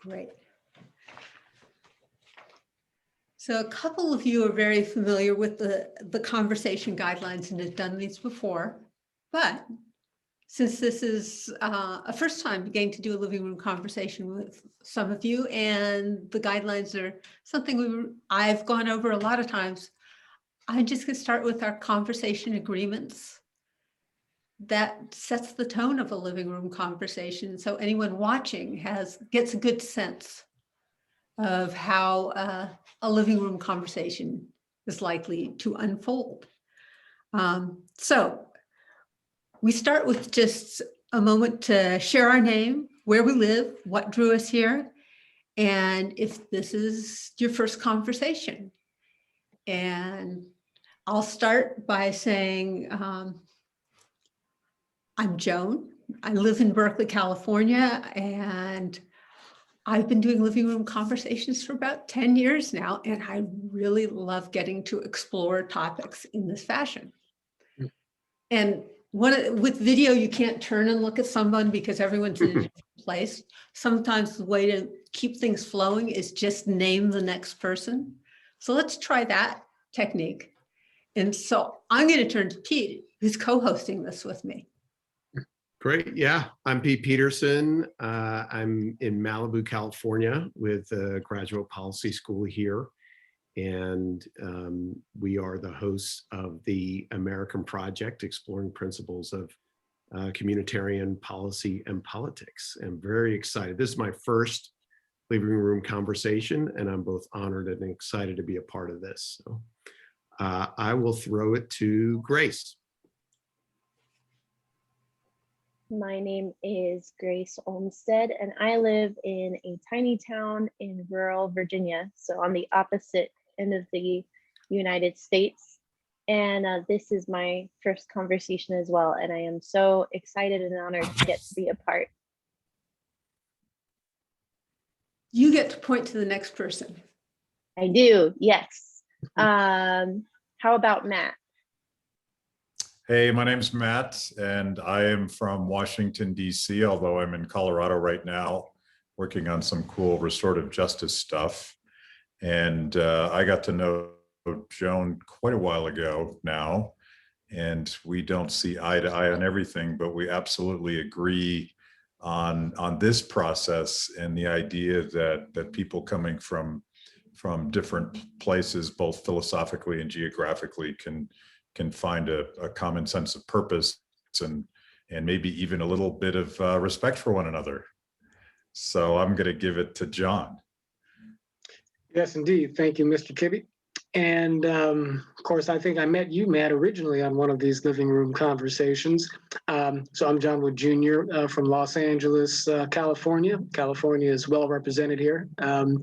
Great. So a couple of you are very familiar with the conversation guidelines and have done these before, but since this is a first time getting to do a living room conversation with some of you, and the guidelines are something I've gone over a lot of times, I'm just going to start with our conversation agreements. That sets the tone of a living room conversation, so anyone watching gets a good sense of how a living room conversation is likely to unfold. So we start with just a moment to share our name, where we live, what drew us here, and if this is your first conversation. And I'll start by saying, I'm Joan. I live in Berkeley, California, and I've been doing living room conversations for about 10 years now, and I really love getting to explore topics in this fashion. And with video, you can't turn and look at someone because everyone's in a different place. Sometimes the way to keep things flowing is just name the next person. So let's try that technique. And so I'm going to turn to Pete, who's co-hosting this with me. Great. Yeah, I'm Pete Peterson. I'm in Malibu, California with the Graduate Policy School here. And we are the hosts of the American Project, exploring principles of communitarian policy and politics. I'm very excited. This is my first living room conversation, and I'm both honored and excited to be a part of this. So I will throw it to Grace. My name is Grace Olmsted, and I live in a tiny town in rural Virginia, so on the opposite end of the United States. And this is my first conversation as well, and I am so excited and honored to get to be a part. You get to point to the next person. I do, yes. How about Matt? Hey, my name's Matt, and I am from Washington, D.C., although I'm in Colorado right now, working on some cool restorative justice stuff. And I got to know Joan quite a while ago now, and we don't see eye to eye on everything, but we absolutely agree on this process and the idea that people coming from different places, both philosophically and geographically, can find a common sense of purpose and maybe even a little bit of respect for one another. So I'm going to give it to John. Yes, indeed. Thank you, Mr. Kibbe. And of course, I think I met you, Matt, originally on one of these living room conversations. So I'm John Wood Jr. From Los Angeles, California. California is well represented here. Yeah,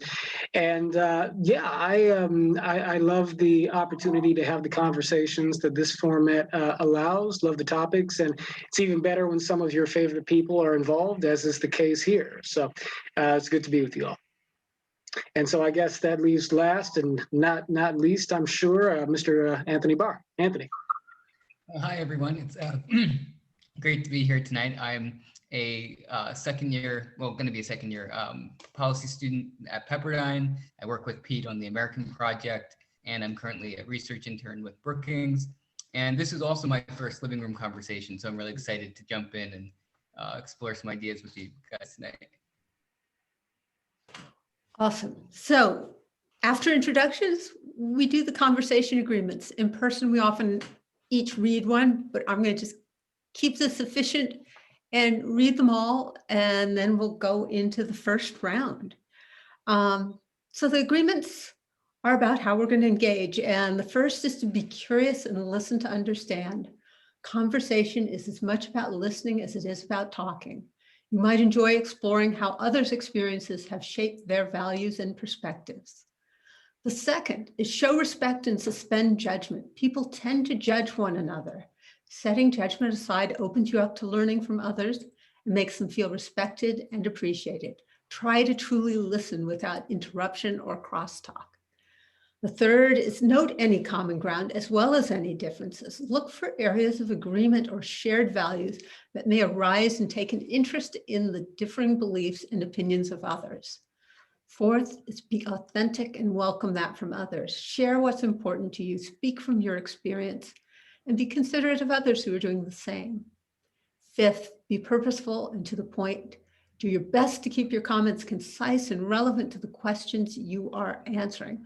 I love the opportunity to have the conversations that this format allows, love the topics, and it's even better when some of your favorite people are involved, as is the case here. So it's good to be with you all. And so I guess that leaves last and not least, I'm sure, Mr. Anthony Barr. Anthony. Hi, everyone. It's great to be here tonight. I'm a second year, well, going to be a second year policy student at Pepperdine. I work with Pete on the American Project, and I'm currently a research intern with Brookings. And this is also my first living room conversation, so I'm really excited to jump in and explore some ideas with you guys tonight. Awesome. So after introductions, we do the conversation agreements. In person, we often each read one, but I'm going to just keep this efficient and read them all, and then we'll go into the first round. So the agreements are about how we're going to engage, and the first is to be curious and listen to understand. Conversation is as much about listening as it is about talking. You might enjoy exploring how others' experiences have shaped their values and perspectives. The second is show respect and suspend judgment. People tend to judge one another. Setting judgment aside opens you up to learning from others and makes them feel respected and appreciated. Try to truly listen without interruption or crosstalk. The third is note any common ground as well as any differences. Look for areas of agreement or shared values that may arise and take an interest in the differing beliefs and opinions of others. Fourth is be authentic and welcome that from others. Share what's important to you, speak from your experience, and be considerate of others who are doing the same. Fifth, be purposeful and to the point. Do your best to keep your comments concise and relevant to the questions you are answering.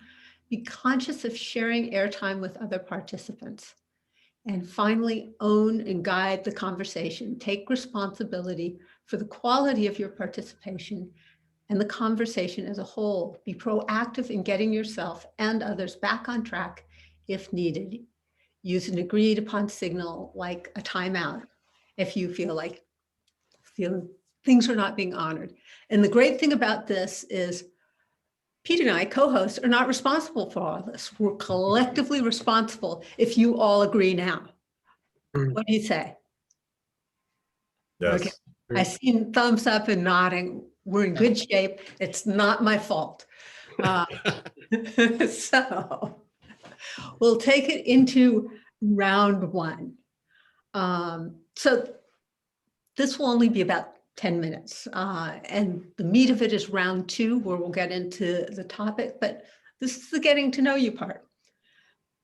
Be conscious of sharing airtime with other participants. And finally, own and guide the conversation. Take responsibility for the quality of your participation and the conversation as a whole. Be proactive in getting yourself and others back on track if needed. Use an agreed upon signal like a timeout if you feel things are not being honored. And the great thing about this is Pete and I, co-hosts, are not responsible for all this. We're collectively responsible if you all agree now. What do you say? Yes. Okay. I see thumbs up and nodding. We're in good shape. It's not my fault. So we'll take it into round one. So this will only be about 10 minutes. And the meat of it is round two, where we'll get into the topic, but this is the getting to know you part.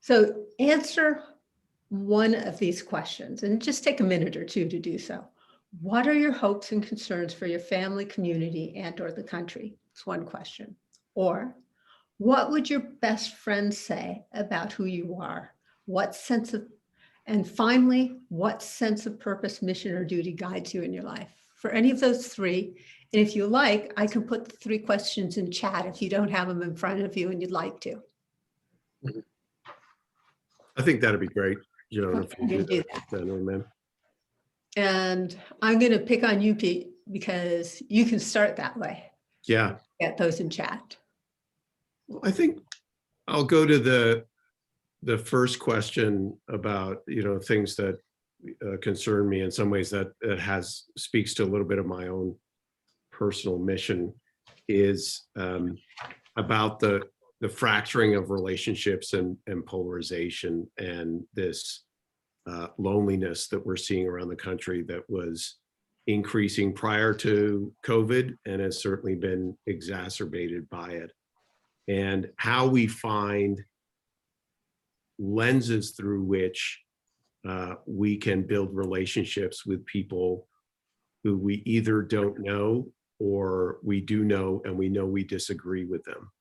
So answer one of these questions and just take a minute or two to do so. What are your hopes and concerns for your family, community, and/or the country? It's one question. Or what would your best friend say about who you are? And finally, what sense of purpose, mission, or duty guides you in your life? For any of those three, and if you like, I can put the three questions in chat if you don't have them in front of you and you'd like to. I think that'd be great. You know, if I'm you gonna do do that, then, amen. And I'm going to pick on you, Pete, because you can start that way. Yeah. Get those in chat. Well, I think I'll go to the first question about, you know, things that concern me in some ways that speaks to a little bit of my own personal mission, is about the fracturing of relationships and polarization and this loneliness that we're seeing around the country that was increasing prior to COVID and has certainly been exacerbated by it. And how we find lenses through which we can build relationships with people who we either don't know or we do know and we know we disagree with them.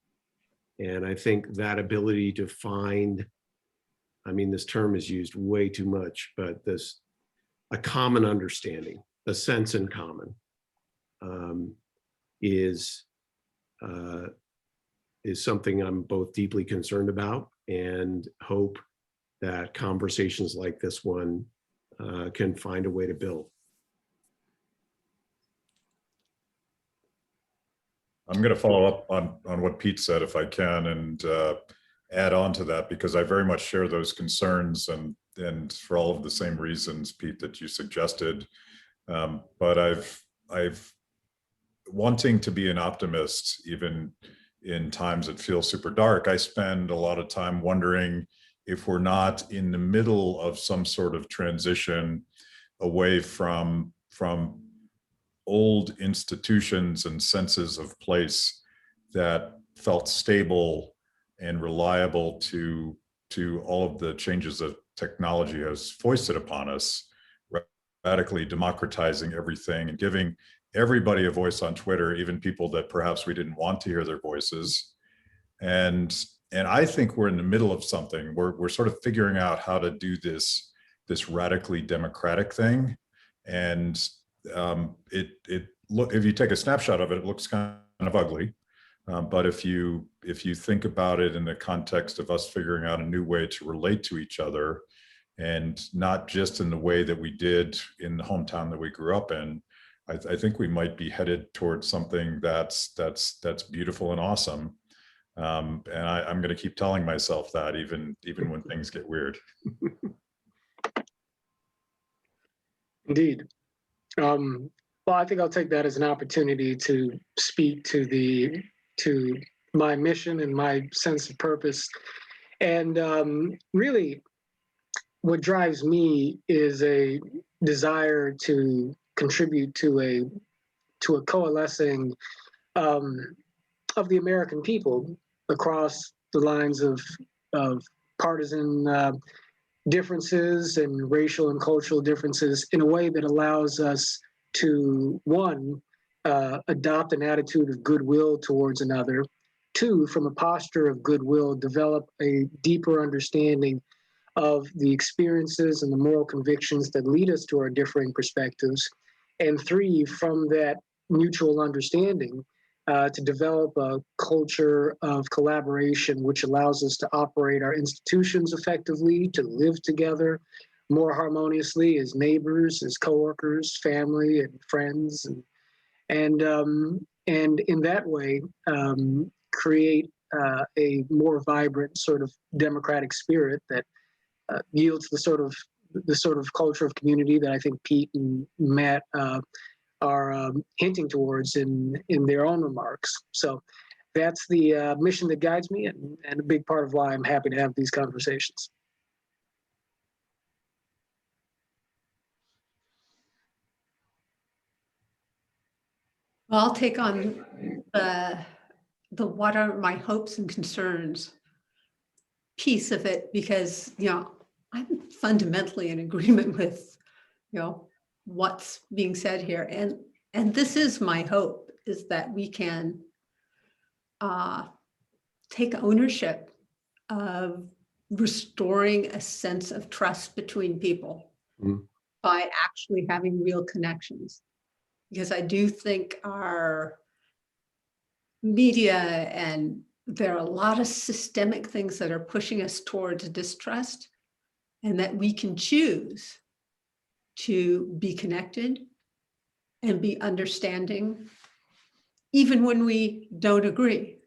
And I think that ability to find, I mean, this term is used way too much, but a common understanding, a sense in common, is something I'm both deeply concerned about and hope that conversations like this one can find a way to build. I'm going to follow up on what Pete said, if I can, and add on to that, because I very much share those concerns and for all of the same reasons, Pete, that you suggested. But I've wanting to be an optimist, even in times that feel super dark. I spend a lot of time wondering if we're not in the middle of some sort of transition away from old institutions and senses of place that felt stable and reliable to all of the changes that technology has foisted upon us, radically democratizing everything and giving everybody a voice on Twitter, even people that perhaps we didn't want to hear their voices. And I think we're in the middle of something. We're sort of figuring out how to do this radically democratic thing. And if you take a snapshot of it, it looks kind of ugly. But if you think about it in the context of us figuring out a new way to relate to each other, and not just in the way that we did in the hometown that we grew up in, I think we might be headed towards something that's beautiful and awesome. And I'm going to keep telling myself that even when things get weird. Indeed. Well, I think I'll take that as an opportunity to speak to my mission and my sense of purpose. And really, what drives me is a desire to contribute to a coalescing the American people across the lines of partisan differences and racial and cultural differences in a way that allows us to, one, adopt an attitude of goodwill towards another, two, from a posture of goodwill, develop a deeper understanding of the experiences and the moral convictions that lead us to our differing perspectives, and three, from that mutual understanding, to develop a culture of collaboration which allows us to operate our institutions effectively, to live together more harmoniously as neighbors, as coworkers, family, and friends, and in that way create a more vibrant sort of democratic spirit that yields the sort of culture of community that I think Pete and Matt are hinting towards in their own remarks. So that's the mission that guides me, and a big part of why I'm happy to have these conversations. Well, I'll take on the what are my hopes and concerns piece of it, because, I'm fundamentally in agreement with, what's being said here. And this is my hope, is that we can take ownership of restoring a sense of trust between people by actually having real connections. Because I do think our media, and there are a lot of systemic things that are pushing us towards distrust, and that we can choose to be connected and be understanding, even when we don't agree.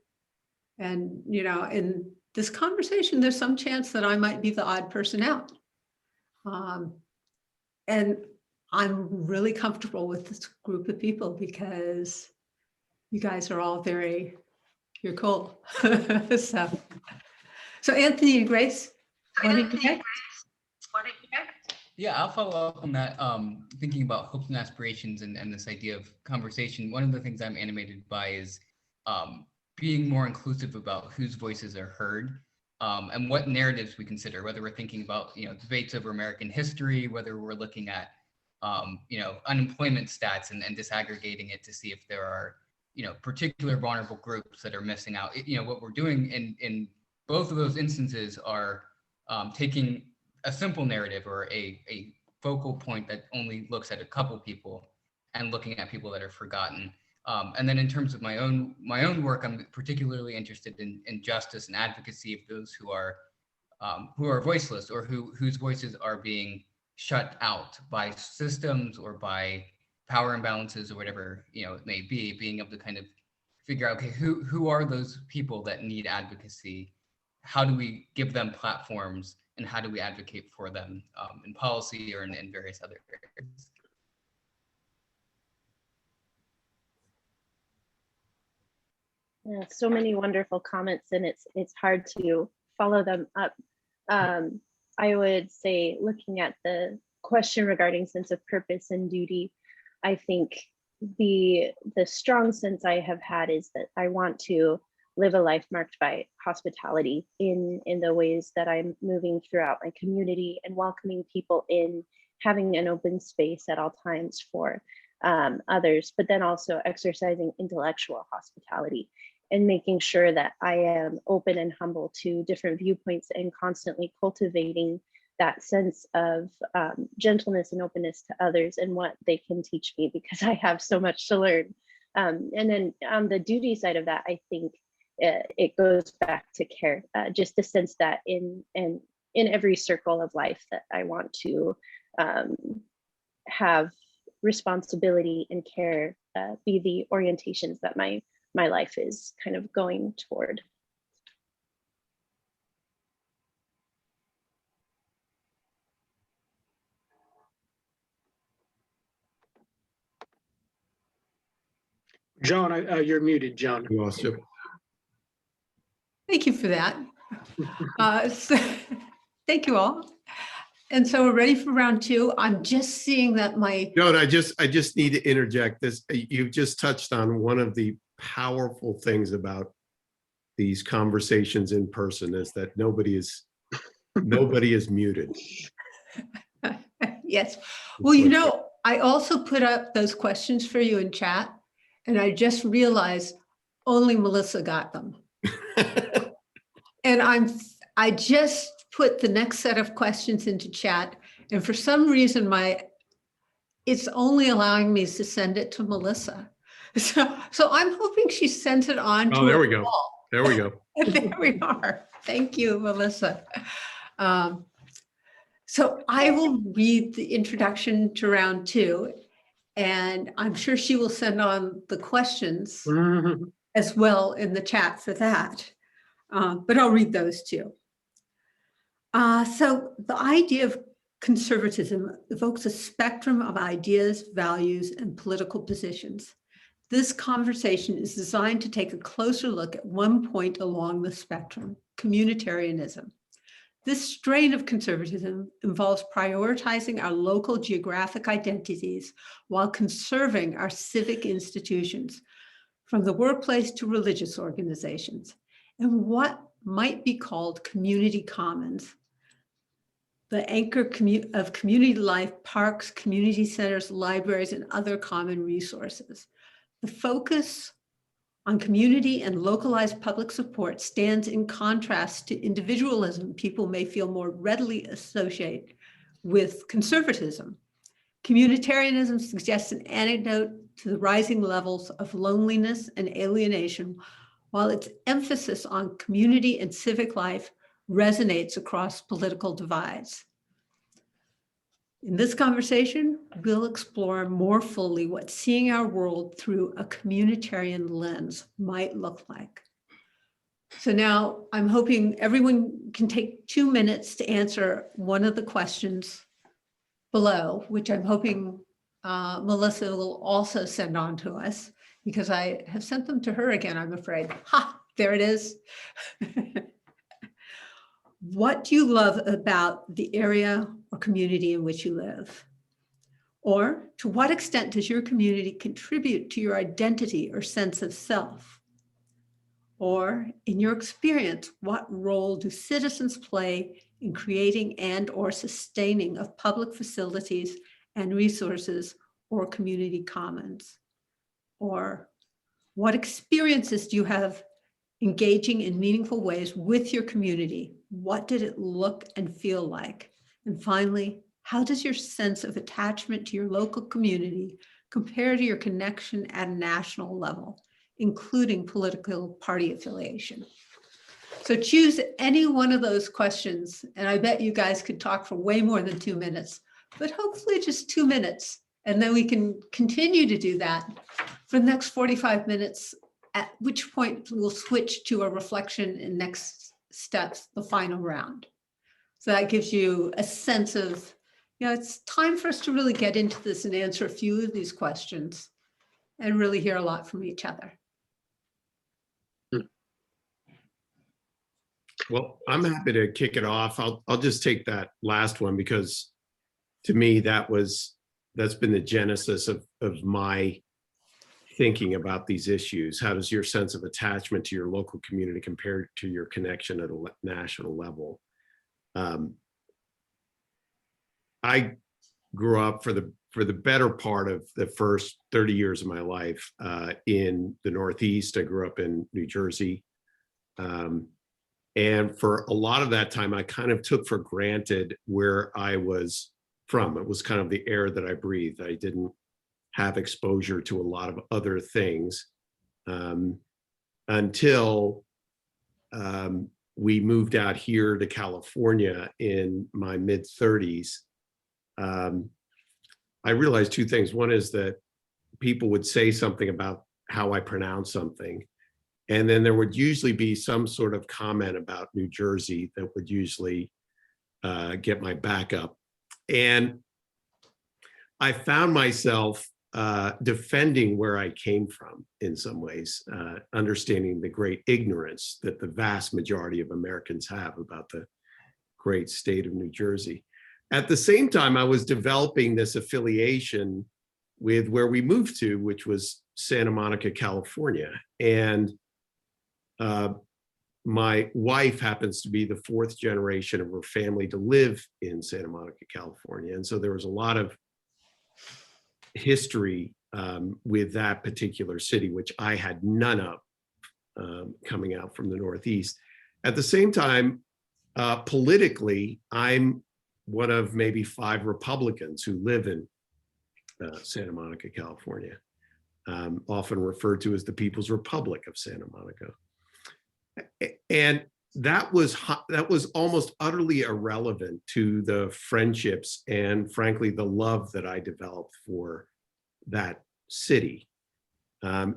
And, in this conversation, there's some chance that I might be the odd person out. And I'm really comfortable with this group of people because you guys are all you're cool. So Anthony and Grace, what did you get? Yeah, I'll follow up on that. Thinking about hopes and aspirations and this idea of conversation, one of the things I'm animated by is being more inclusive about whose voices are heard, and what narratives we consider, whether we're thinking about, debates over American history, whether we're looking at, unemployment stats and disaggregating it to see if there are, particular vulnerable groups that are missing out. What we're doing in both of those instances are taking a simple narrative or a focal point that only looks at a couple people and looking at people that are forgotten. And then in terms of my own work, I'm particularly interested in justice and advocacy of those who are voiceless, or whose voices are being shut out by systems or by power imbalances or whatever it may be. Being able to kind of figure out, okay, who are those people that need advocacy? How do we give them platforms, and how do we advocate for them in policy or in various other areas? Yeah, so many wonderful comments, and it's hard to follow them up. I would say, looking at the question regarding sense of purpose and duty, I think the strong sense I have had is that I want to live a life marked by hospitality in the ways that I'm moving throughout my community, and welcoming people in, having an open space at all times for others, but then also exercising intellectual hospitality and making sure that I am open and humble to different viewpoints, and constantly cultivating that sense of gentleness and openness to others and what they can teach me, because I have so much to learn. And then on the duty side of that, I think it goes back to care, just the sense that in every circle of life that I want to have responsibility and care be the orientations that my life is kind of going toward. John, you're muted, John. You lost it. Thank you for that. Thank you all. And so we're ready for round two. I'm just seeing that No, I just need to interject this. You've just touched on one of the powerful things about these conversations in person is that nobody is muted. Yes. Well, you know, I also put up those questions for you in chat, and I just realized only Melissa got them. And I just put the next set of questions into chat, and for some reason it's only allowing me to send it to Melissa. So I'm hoping she sent it on to Oh, there we go. Paul. There we go. There we are. Thank you, Melissa. So I will read the introduction to round 2, and I'm sure she will send on the questions as well in the chat for that. But I'll read those too. So the idea of conservatism evokes a spectrum of ideas, values, and political positions. This conversation is designed to take a closer look at one point along the spectrum, communitarianism. This strain of conservatism involves prioritizing our local geographic identities while conserving our civic institutions, from the workplace to religious organizations, and what might be called community commons, the anchor of community life, parks, community centers, libraries, and other common resources. The focus on community and localized public support stands in contrast to individualism people may feel more readily associate with conservatism. Communitarianism suggests an antidote to the rising levels of loneliness and alienation, while its emphasis on community and civic life resonates across political divides. In this conversation, we'll explore more fully what seeing our world through a communitarian lens might look like. So now I'm hoping everyone can take 2 minutes to answer one of the questions below, which I'm hoping Melissa will also send on to us, because I have sent them to her again, I'm afraid. Ha, there it is. What do you love about the area or community in which you live? Or to what extent does your community contribute to your identity or sense of self? Or in your experience, what role do citizens play in creating and or sustaining of public facilities and resources or community commons? Or what experiences do you have engaging in meaningful ways with your community? What did it look and feel like? And finally, how does your sense of attachment to your local community compare to your connection at a national level, including political party affiliation? So choose any one of those questions, and I bet you guys could talk for way more than 2 minutes, but hopefully just 2 minutes, and then we can continue to do that for the next 45 minutes, at which point we'll switch to a reflection and next steps, the final round. So that gives you a sense of, it's time for us to really get into this and answer a few of these questions and really hear a lot from each other. Well, I'm happy to kick it off. I'll just take that last one, because to me, that's been the genesis of my thinking about these issues. How does your sense of attachment to your local community compare to your connection at a national level? I grew up for the better part of the first 30 years of my life in the Northeast. I grew up in New Jersey. And for a lot of that time, I kind of took for granted where I was from. It was kind of the air that I breathed. I didn't have exposure to a lot of other things until we moved out here to California in my mid-30s. I realized 2 things. One is that people would say something about how I pronounce something, and then there would usually be some sort of comment about New Jersey that would usually get my back up. And I found myself defending where I came from in some ways, understanding the great ignorance that the vast majority of Americans have about the great state of New Jersey. At the same time, I was developing this affiliation with where we moved to, which was Santa Monica, California. And my wife happens to be the fourth generation of her family to live in Santa Monica, California. And so there was a lot of history with that particular city, which I had none of coming out from the Northeast. At the same time, politically, I'm one of maybe 5 Republicans who live in Santa Monica, California, often referred to as the People's Republic of Santa Monica. And that was almost utterly irrelevant to the friendships and, frankly, the love that I developed for that city,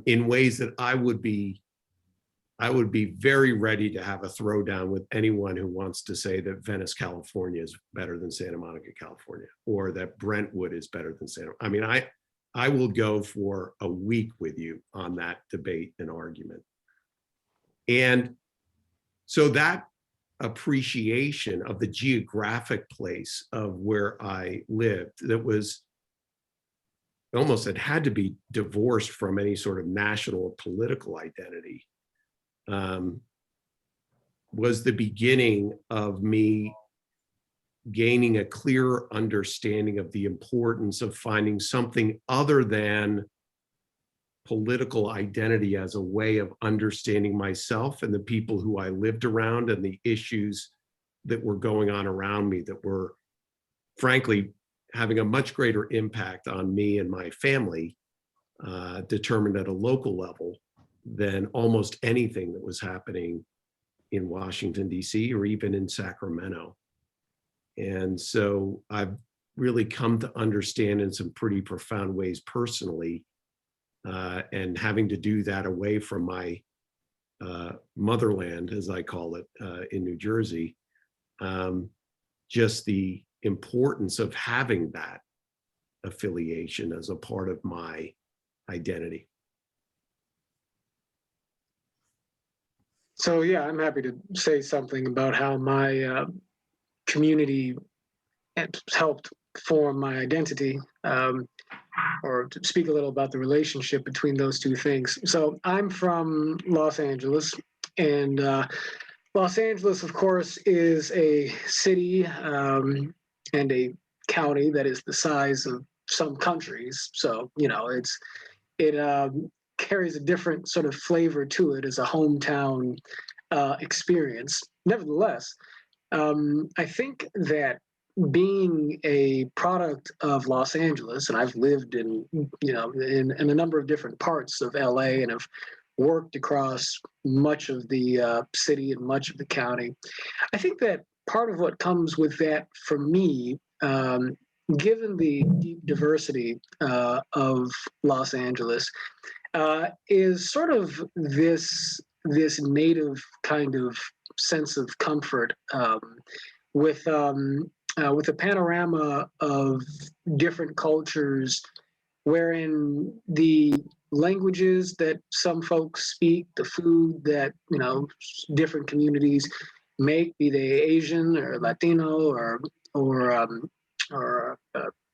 in ways that I would be very ready to have a throwdown with anyone who wants to say that Venice, California is better than Santa Monica, California, or that Brentwood is better than Santa. I mean, I will go for a week with you on that debate and argument. And so that appreciation of the geographic place of where I lived, that was almost, it had to be divorced from any sort of national or political identity, was the beginning of me gaining a clearer understanding of the importance of finding something other than political identity as a way of understanding myself and the people who I lived around and the issues that were going on around me that were, frankly, having a much greater impact on me and my family, determined at a local level, than almost anything that was happening in Washington, D.C. or even in Sacramento. And so I've really come to understand in some pretty profound ways personally, and having to do that away from my motherland, as I call it, in New Jersey, just the importance of having that affiliation as a part of my identity. So yeah, I'm happy to say something about how my community helped form my identity, or to speak a little about the relationship between those two things. So I'm from Los Angeles, and Los Angeles, of course, is a city and a county that is the size of some countries. So, you know, it carries a different sort of flavor to it as a hometown experience. Nevertheless, I think that being a product of Los Angeles, and I've lived in, you know, in a number of different parts of LA and have worked across much of the city and much of the county. I think that part of what comes with that for me, given the deep diversity of Los Angeles, is sort of this native kind of sense of comfort with a panorama of different cultures, wherein the languages that some folks speak, the food that, you know, different communities make, be they Asian or Latino or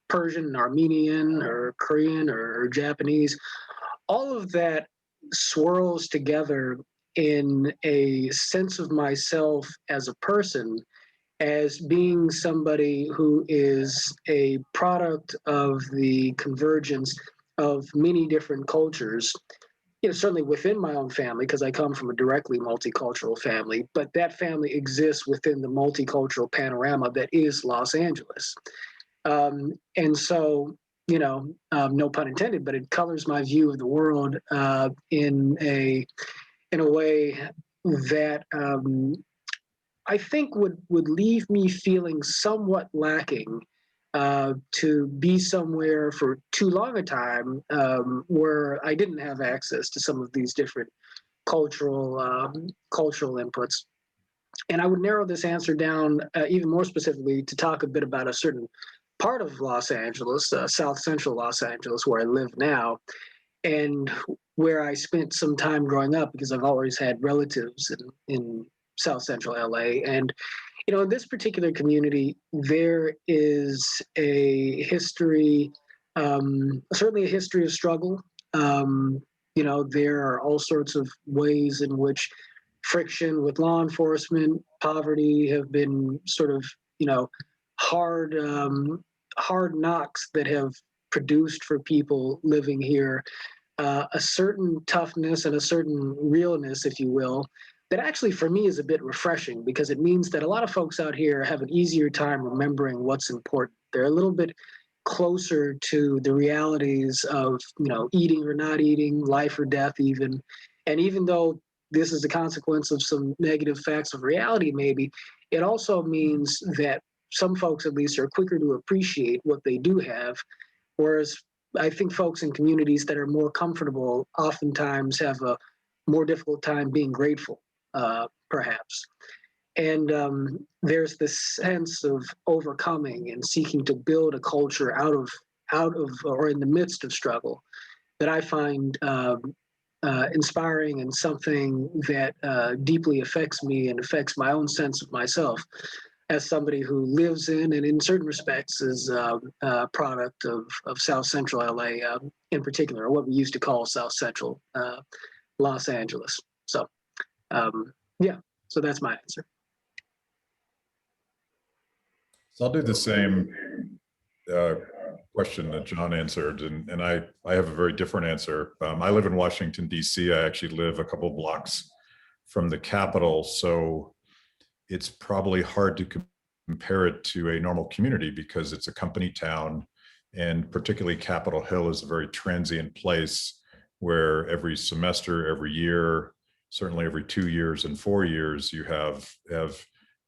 Persian, Armenian, or Korean, or Japanese, all of that swirls together in a sense of myself as a person, as being somebody who is a product of the convergence of many different cultures, you know, certainly within my own family, because I come from a directly multicultural family, but that family exists within the multicultural panorama that is Los Angeles. And so, you know, no pun intended, but it colors my view of the world in a way that I think would leave me feeling somewhat lacking to be somewhere for too long a time where I didn't have access to some of these different cultural inputs. And I would narrow this answer down even more specifically to talk a bit about a certain part of Los Angeles, South Central Los Angeles, where I live now, and where I spent some time growing up, because I've always had relatives in South Central LA. And, you know, in this particular community, there is a history certainly a history of struggle. You know, there are all sorts of ways in which friction with law enforcement, poverty have been sort of, you know, hard knocks that have produced for people living here a certain toughness and a certain realness, if you will, that actually for me is a bit refreshing, because it means that a lot of folks out here have an easier time remembering what's important. They're a little bit closer to the realities of, you know, eating or not eating, life or death even. And even though this is a consequence of some negative facts of reality, maybe, it also means that some folks at least are quicker to appreciate what they do have, whereas I think folks in communities that are more comfortable oftentimes have a more difficult time being grateful, perhaps. And there's this sense of overcoming and seeking to build a culture out of or in the midst of struggle that I find inspiring, and something that deeply affects me and affects my own sense of myself as somebody who lives in and in certain respects is a product of South Central LA in particular, or what we used to call South Central Los Angeles. So yeah, so that's my answer. So I'll do the same question that John answered, and I have a very different answer. I live in Washington, D.C. I actually live a couple blocks from the Capitol, so it's probably hard to compare it to a normal community because it's a company town, and particularly Capitol Hill is a very transient place where every semester, every year, certainly every 2 years and 4 years, you have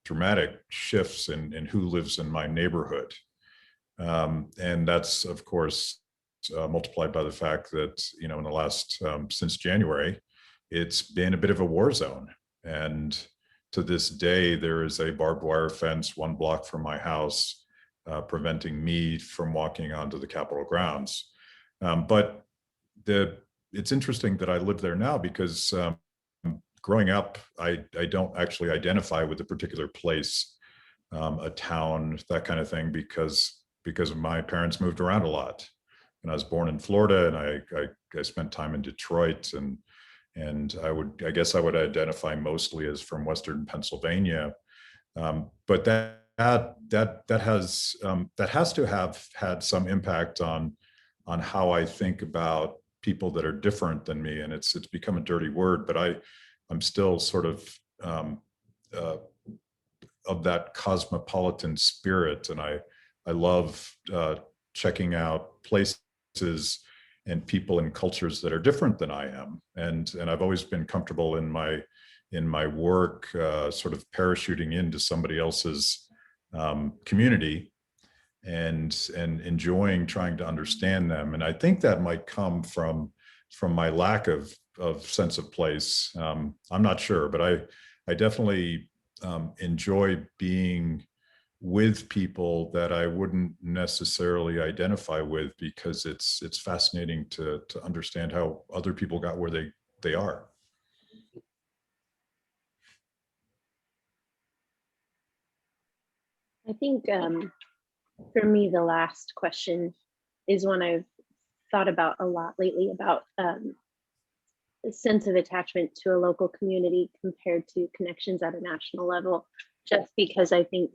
dramatic shifts in who lives in my neighborhood. And that's, of course, multiplied by the fact that, you know, in the last, since January, it's been a bit of a war zone. And to this day, there is a barbed wire fence 1 block from my house, preventing me from walking onto the Capitol grounds. But it's interesting that I live there now because growing up, I don't actually identify with a particular place, a town, that kind of thing, because my parents moved around a lot. And I was born in Florida, and I spent time in Detroit, and I guess I would identify mostly as from Western Pennsylvania. But that has to have had some impact on how I think about people that are different than me. And it's become a dirty word, but I'm still sort of that cosmopolitan spirit, and I love checking out places and people and cultures that are different than I am, and I've always been comfortable in my work, sort of parachuting into somebody else's community and enjoying trying to understand them. And I think that might come from my lack of sense of place. I'm not sure, but I definitely enjoy being with people that I wouldn't necessarily identify with, because it's fascinating to understand how other people got where they are. I think for me, the last question is one I've thought about a lot lately, about a sense of attachment to a local community compared to connections at a national level, just because I think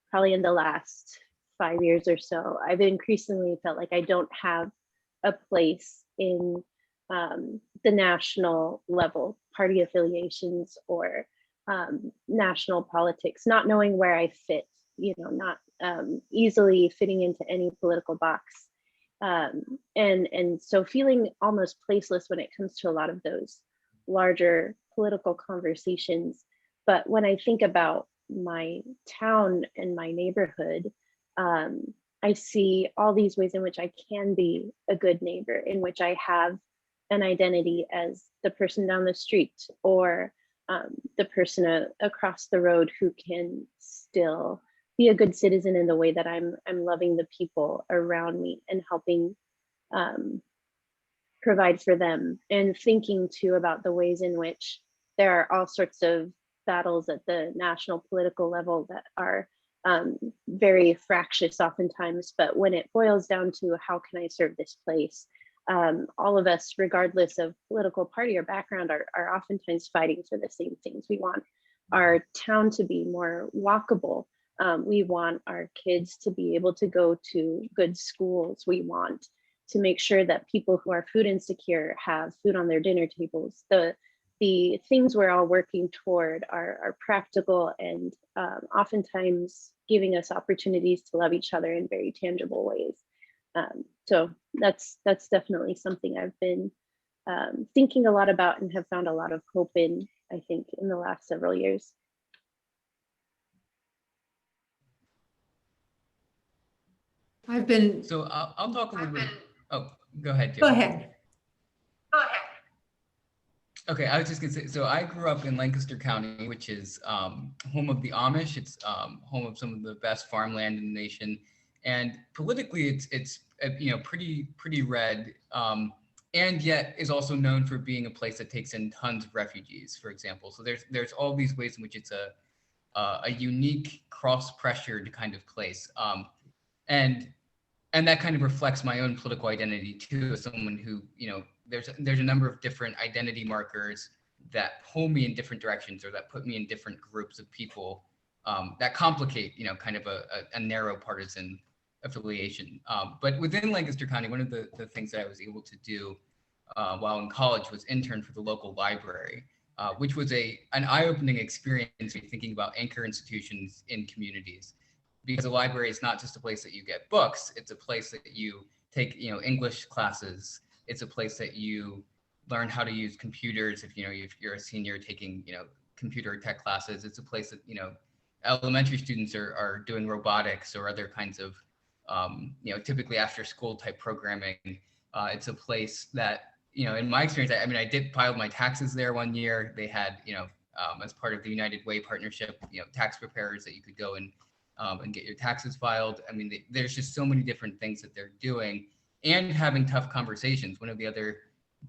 probably in the last 5 years or so, I've increasingly felt like I don't have a place in the national level, party affiliations or national politics, not knowing where I fit, you know, not easily fitting into any political box. And so feeling almost placeless when it comes to a lot of those larger political conversations. But when I think about my town and my neighborhood, I see all these ways in which I can be a good neighbor, in which I have an identity as the person down the street, or the person across the road who can still be a good citizen in the way that I'm loving the people around me and helping provide for them, and thinking too about the ways in which there are all sorts of battles at the national political level that are very fractious oftentimes, but when it boils down to how can I serve this place, all of us, regardless of political party or background, are oftentimes fighting for the same things. We want our town to be more walkable. We want our kids to be able to go to good schools. We want to make sure that people who are food insecure have food on their dinner tables. The things we're all working toward are practical and oftentimes giving us opportunities to love each other in very tangible ways. So that's definitely something I've been thinking a lot about and have found a lot of hope in, I think, in the last several years. I've been, So I'll talk a little bit. Oh, go ahead, Jim. go ahead. Okay, I was just gonna say, so I grew up in Lancaster County, which is home of the Amish. It's home of some of the best farmland in the nation, and politically, it's pretty red, and yet is also known for being a place that takes in tons of refugees, for example. So there's all these ways in which it's a unique cross-pressured kind of place, and that kind of reflects my own political identity too, as someone who, there's a number of different identity markers that pull me in different directions or that put me in different groups of people that complicate, kind of a narrow partisan affiliation. But within Lancaster County, one of the things that I was able to do while in college was intern for the local library, which was an eye-opening experience thinking about anchor institutions in communities. Because a library is not just a place that you get books, it's a place that you take, English classes. It's a place that you learn how to use computers if you're a senior taking, computer tech classes. It's a place that, elementary students are doing robotics or other kinds of, typically after school type programming. It's a place that, in my experience, I did file my taxes there one year. They had, as part of the United Way partnership, tax preparers that you could go and get your taxes filed. There's just so many different things that they're doing and having tough conversations. One of the other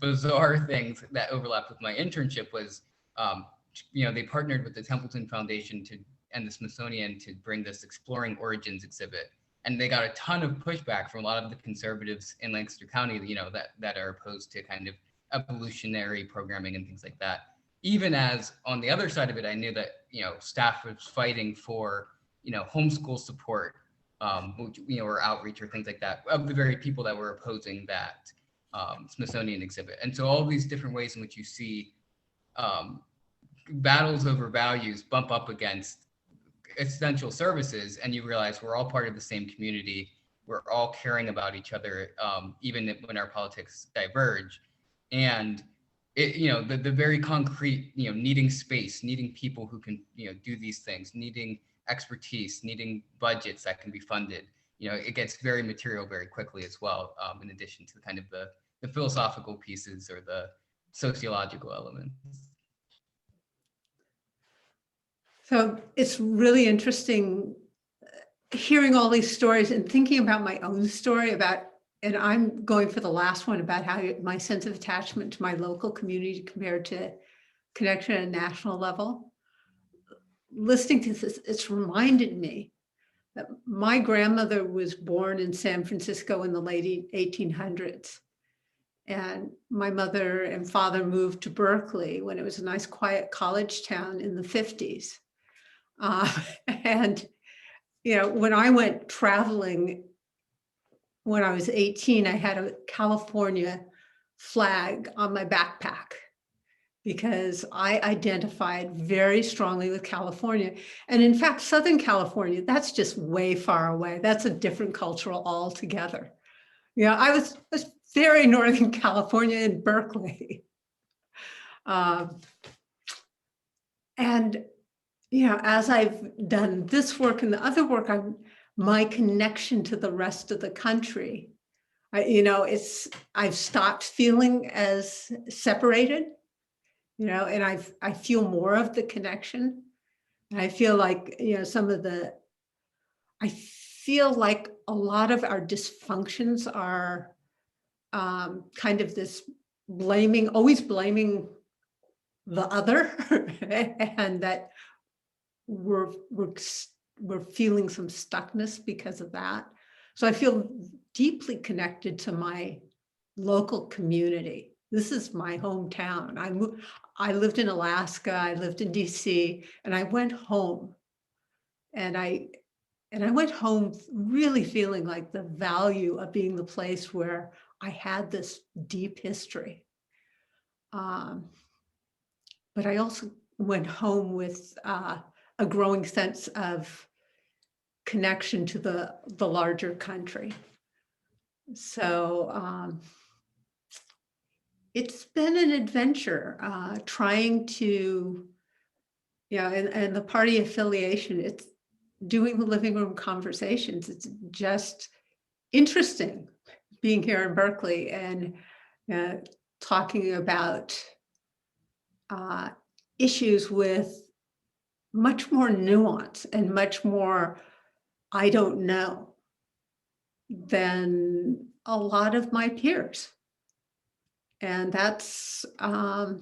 bizarre things that overlapped with my internship was, they partnered with the Templeton Foundation and the Smithsonian to bring this Exploring Origins exhibit. And they got a ton of pushback from a lot of the conservatives in Lancaster County, that are opposed to kind of evolutionary programming and things like that. Even as on the other side of it, I knew that, staff was fighting for homeschool support, or outreach or things like that, of the very people that were opposing that Smithsonian exhibit. And so all these different ways in which you see battles over values bump up against essential services, and you realize we're all part of the same community. We're all caring about each other, even when our politics diverge. And the very concrete, needing space, needing people who can, do these things, needing expertise, needing budgets that can be funded. It gets very material very quickly as well, in addition to kind of the philosophical pieces or the sociological elements. So it's really interesting hearing all these stories and thinking about my own story and I'm going for the last one about how my sense of attachment to my local community compared to connection at a national level. Listening to this, it's reminded me that my grandmother was born in San Francisco in the late 1800s. And my mother and father moved to Berkeley when it was a nice, quiet college town in the 50s. And, when I went traveling when I was 18, I had a California flag on my backpack because I identified very strongly with California. And in fact, Southern California, that's just way far away. That's a different cultural altogether. I was very Northern California in Berkeley. And, as I've done this work and the other work, my connection to the rest of the country, I've stopped feeling as separated, and I feel more of the connection. And I feel like, I feel like a lot of our dysfunctions are kind of this always blaming the other, and that we're we're feeling some stuckness because of that. So I feel deeply connected to my local community. This is my hometown. I lived in Alaska, I lived in DC, and I went home. And I went home really feeling like the value of being the place where I had this deep history. But I also went home with a growing sense of connection to the larger country. So it's been an adventure trying to, and the party affiliation, it's doing the living room conversations. It's just interesting being here in Berkeley and talking about issues with much more nuance and much more I don't know than a lot of my peers. And that's, I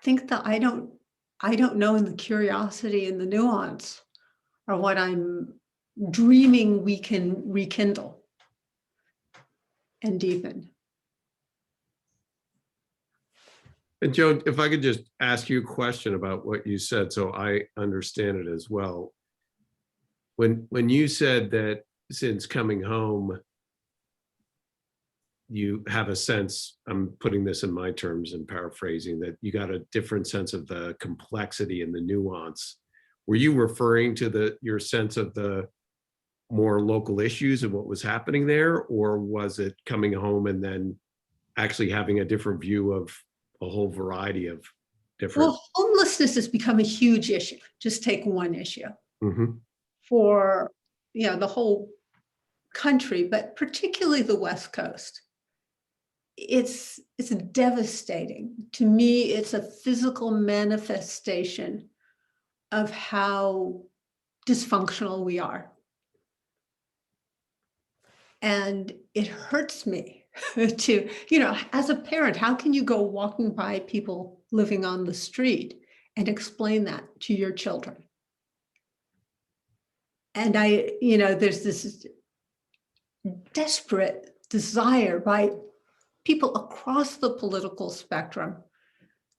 think that I don't know, and the curiosity and the nuance are what I'm dreaming we can rekindle and deepen. And Joan, if I could just ask you a question about what you said, so I understand it as well. When you said that since coming home, you have a sense, I'm putting this in my terms and paraphrasing, that you got a different sense of the complexity and the nuance. Were you referring to your sense of the more local issues and what was happening there? Or was it coming home and then actually having a different view of a whole variety of different? Well, homelessness has become a huge issue. Just take one issue Mm-hmm. for the whole country, but particularly the West Coast. It's devastating. To me, it's a physical manifestation of how dysfunctional we are. And it hurts me to, as a parent, how can you go walking by people living on the street and explain that to your children? And there's this desperate desire by people across the political spectrum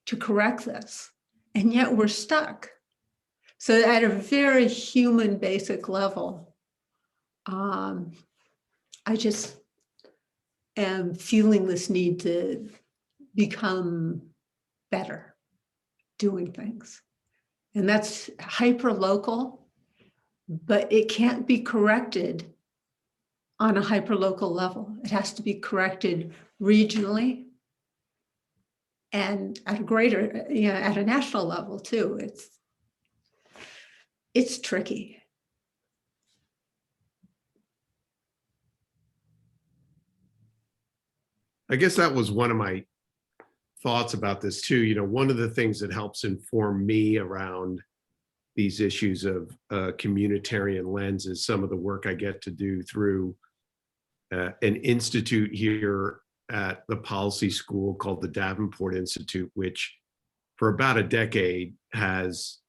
to correct this, and yet we're stuck. So at a very human basic level, I just am feeling this need to become better doing things. And that's hyper local, but it can't be corrected on a hyper local level. It has to be corrected regionally and at a greater, at a national level too. It's tricky. I guess that was one of my thoughts about this too. One of the things that helps inform me around these issues of communitarian lens is some of the work I get to do through an institute here at the policy school called the Davenport Institute, which for about a decade has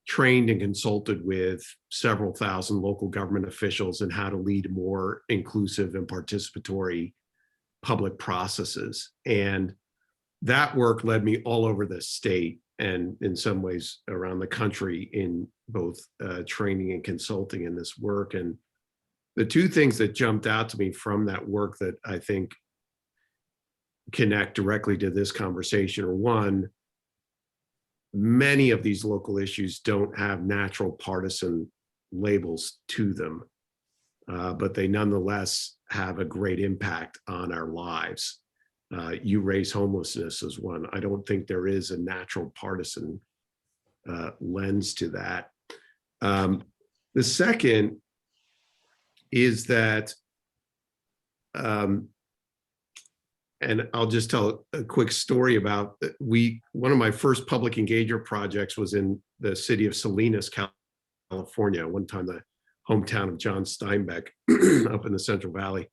trained and consulted with several thousand local government officials in how to lead more inclusive and participatory public processes. And that work led me all over the state and in some ways around the country in both training and consulting in this work. And the two things that jumped out to me from that work that I think connect directly to this conversation are, one, many of these local issues don't have natural partisan labels to them, but they nonetheless have a great impact on our lives. You raise homelessness as one. I don't think there is a natural partisan lens to that. The second is that, and I'll just tell a quick story about one of my first public engagement projects was in the city of Salinas, California, one time the hometown of John Steinbeck up in the Central Valley.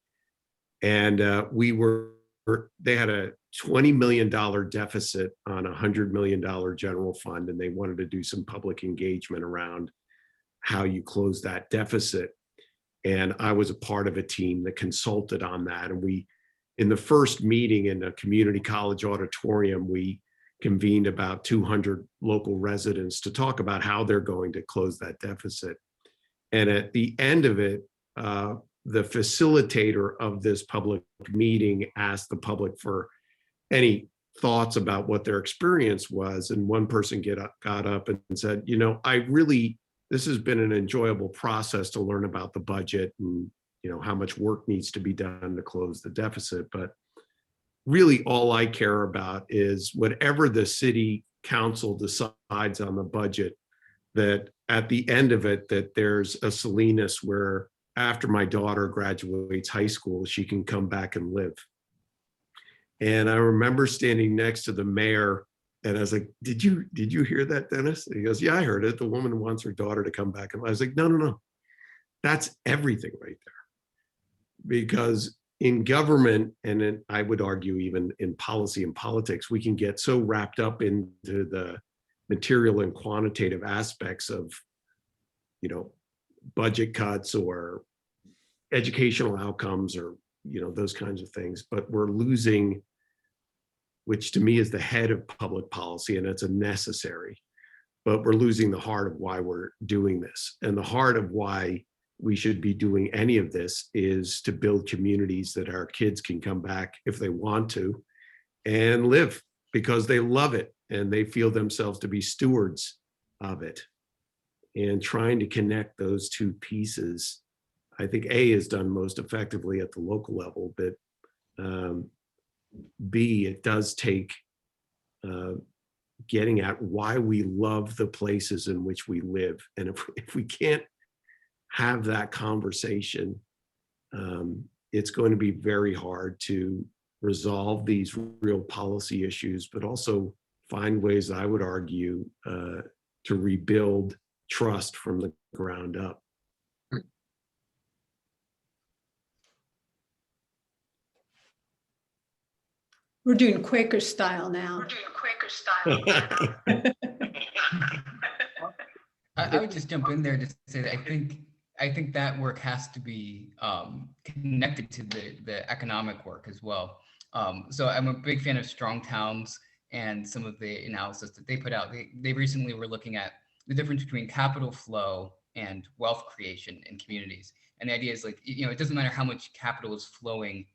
And they had a $20 million deficit on a $100 million general fund, and they wanted to do some public engagement around how you close that deficit. And I was a part of a team that consulted on that. And we, in the first meeting in a community college auditorium, we convened about 200 local residents to talk about how they're going to close that deficit. And at the end of it, the facilitator of this public meeting asked the public for any thoughts about what their experience was. And one person got up and said, you know, this has been an enjoyable process to learn about the budget and, you know, how much work needs to be done to close the deficit. But really all I care about is whatever the city council decides on the budget, that at the end of it, that there's a Salinas where after my daughter graduates high school, she can come back and live. And I remember standing next to the mayor, and I was like, did you hear that, Dennis? And he goes, yeah, I heard it. The woman wants her daughter to come back. And I was like, no. That's everything right there. Because in government, and I would argue even in policy and politics, we can get so wrapped up into the material and quantitative aspects of, you know, budget cuts or educational outcomes or, you know, those kinds of things. But we're losing, which to me is the head of public policy, and it's a necessary, but we're losing the heart of why we're doing this. And the heart of why we should be doing any of this is to build communities that our kids can come back if they want to and live because they love it and they feel themselves to be stewards of it. And trying to connect those two pieces, I think A is done most effectively at the local level, but B, it does take getting at why we love the places in which we live. And if we can't have that conversation, it's going to be very hard to resolve these real policy issues, but also find ways, I would argue, to rebuild trust from the ground up. We're doing Quaker style now. I would just jump in there to say that I think that work has to be connected to the economic work as well. So I'm a big fan of Strong Towns and some of the analysis that they put out. They recently were looking at the difference between capital flow and wealth creation in communities. And the idea is, like, you know, it doesn't matter how much capital is flowing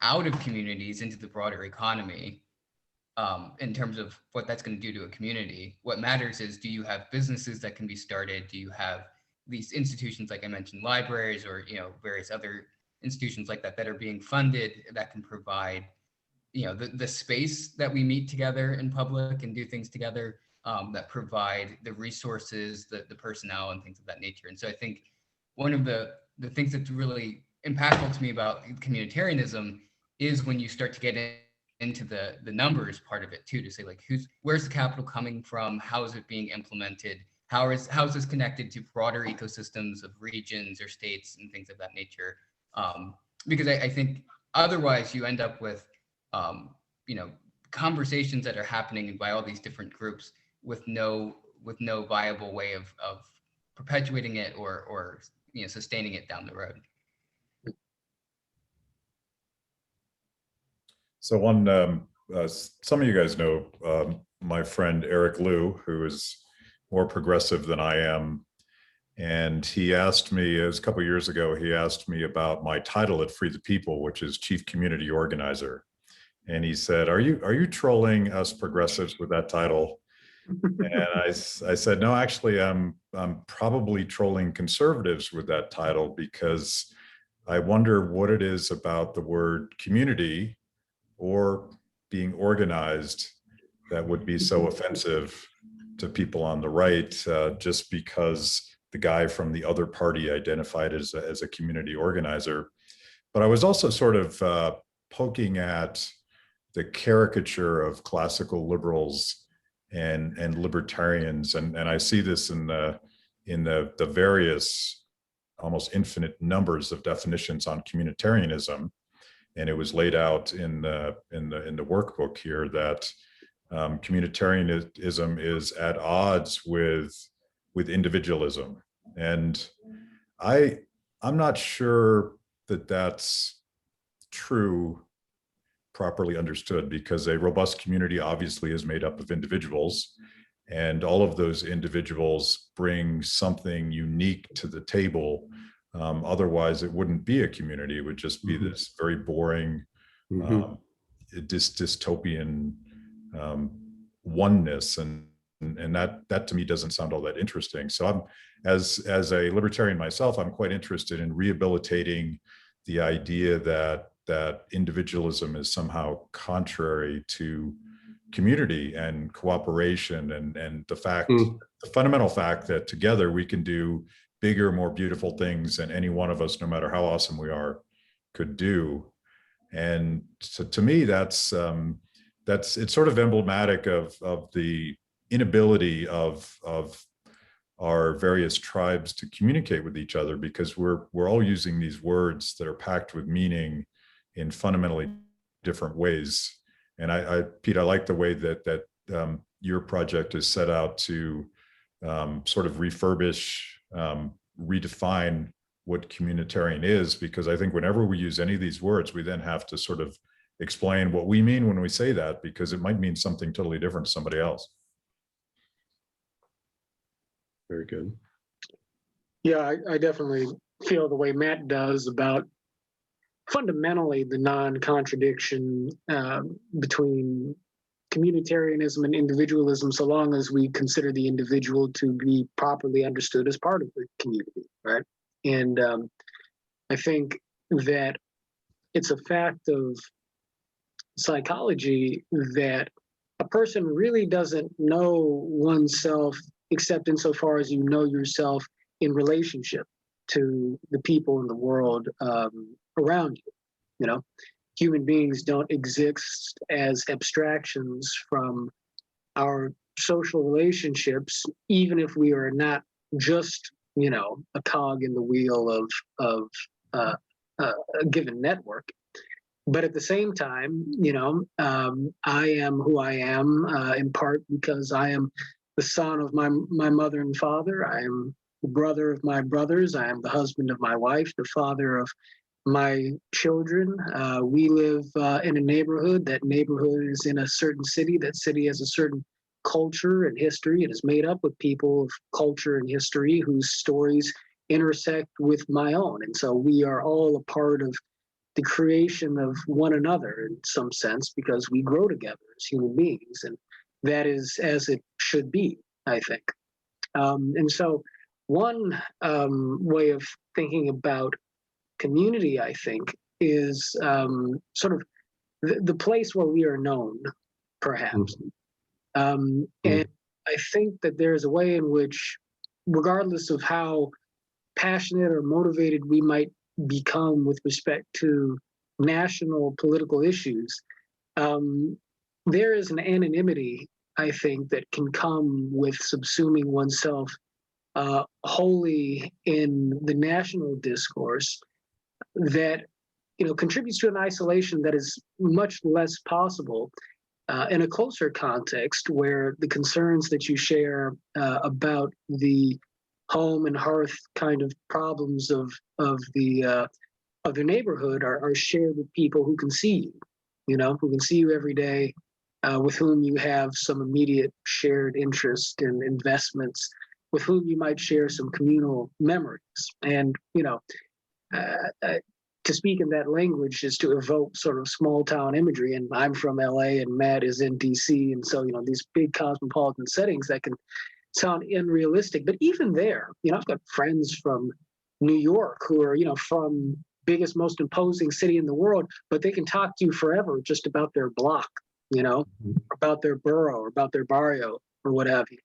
out of communities into the broader economy in terms of what that's going to do to a community. What matters is, do you have businesses that can be started? Do you have these institutions, like I mentioned, libraries or, you know, various other institutions like that that are being funded that can provide, you know, the space that we meet together in public and do things together, that provide the resources, the personnel and things of that nature. And so I think one of the things that's really impactful to me about communitarianism is when you start to get into the numbers part of it too, to say, like, where's the capital coming from? How is it being implemented? How is this connected to broader ecosystems of regions or states and things of that nature? Because I think otherwise you end up with, you know, conversations that are happening by all these different groups with no viable way of perpetuating it or you know, sustaining it down the road. So some of you guys know my friend Eric Liu, who is more progressive than I am. And he asked me, it was a couple of years ago, he asked me about my title at Free the People, which is Chief Community Organizer. And he said, are you trolling us progressives with that title? And I said, no, actually, I'm probably trolling conservatives with that title, because I wonder what it is about the word community or being organized that would be so offensive to people on the right, just because the guy from the other party identified as a community organizer. But I was also sort of poking at the caricature of classical liberals and libertarians, and I see this in the various almost infinite numbers of definitions on communitarianism. And it was laid out in the workbook here that communitarianism is at odds with individualism. And I'm not sure that that's true properly understood, because a robust community obviously is made up of individuals, and all of those individuals bring something unique to the table. Otherwise, it wouldn't be a community. It would just be this very boring, dystopian oneness, and that to me doesn't sound all that interesting. So I'm, as a libertarian myself, I'm quite interested in rehabilitating the idea that individualism is somehow contrary to community and cooperation, and the fundamental fact that together we can do bigger, more beautiful things than any one of us, no matter how awesome we are, could do. And so to me, that's it's sort of emblematic of the inability of our various tribes to communicate with each other, because we're all using these words that are packed with meaning in fundamentally different ways. And Pete, I like the way that your project is set out to sort of refurbish, redefine what communitarian is, because I think whenever we use any of these words, we then have to sort of explain what we mean when we say that, because it might mean something totally different to somebody else. Very good. Yeah, I definitely feel the way Matt does about fundamentally the non-contradiction between communitarianism and individualism, so long as we consider the individual to be properly understood as part of the community, right? And I think that it's a fact of psychology that a person really doesn't know oneself except insofar as you know yourself in relationship to the people in the world around you. You know, human beings don't exist as abstractions from our social relationships, even if we are not just, you know, a cog in the wheel of a given network. But at the same time, you know, I am who I am in part because I am the son of my mother and father. I am the brother of my brothers. I am the husband of my wife, the father of my children. We live in a neighborhood. That neighborhood is in a certain city. That city has a certain culture and history. It is made up of people of culture and history whose stories intersect with my own. And so we are all a part of the creation of one another in some sense, because we grow together as human beings. And that is as it should be, I think. And so one way of thinking about community, I think, is sort of the place where we are known, perhaps. And I think that there is a way in which, regardless of how passionate or motivated we might become with respect to national political issues, there is an anonymity, I think, that can come with subsuming oneself wholly in the national discourse that, you know, contributes to an isolation that is much less possible in a closer context, where the concerns that you share about the home and hearth kind of problems of the neighborhood are shared with people who can see you, you know, who can see you every day, with whom you have some immediate shared interest and investments, with whom you might share some communal memories. And, you know, to speak in that language is to evoke sort of small town imagery. And I'm from LA and Matt is in DC. And so, you know, these big cosmopolitan settings that can sound unrealistic. But even there, you know, I've got friends from New York who are, you know, from biggest, most imposing city in the world, but they can talk to you forever just about their block, you know, about their borough or about their barrio or what have you.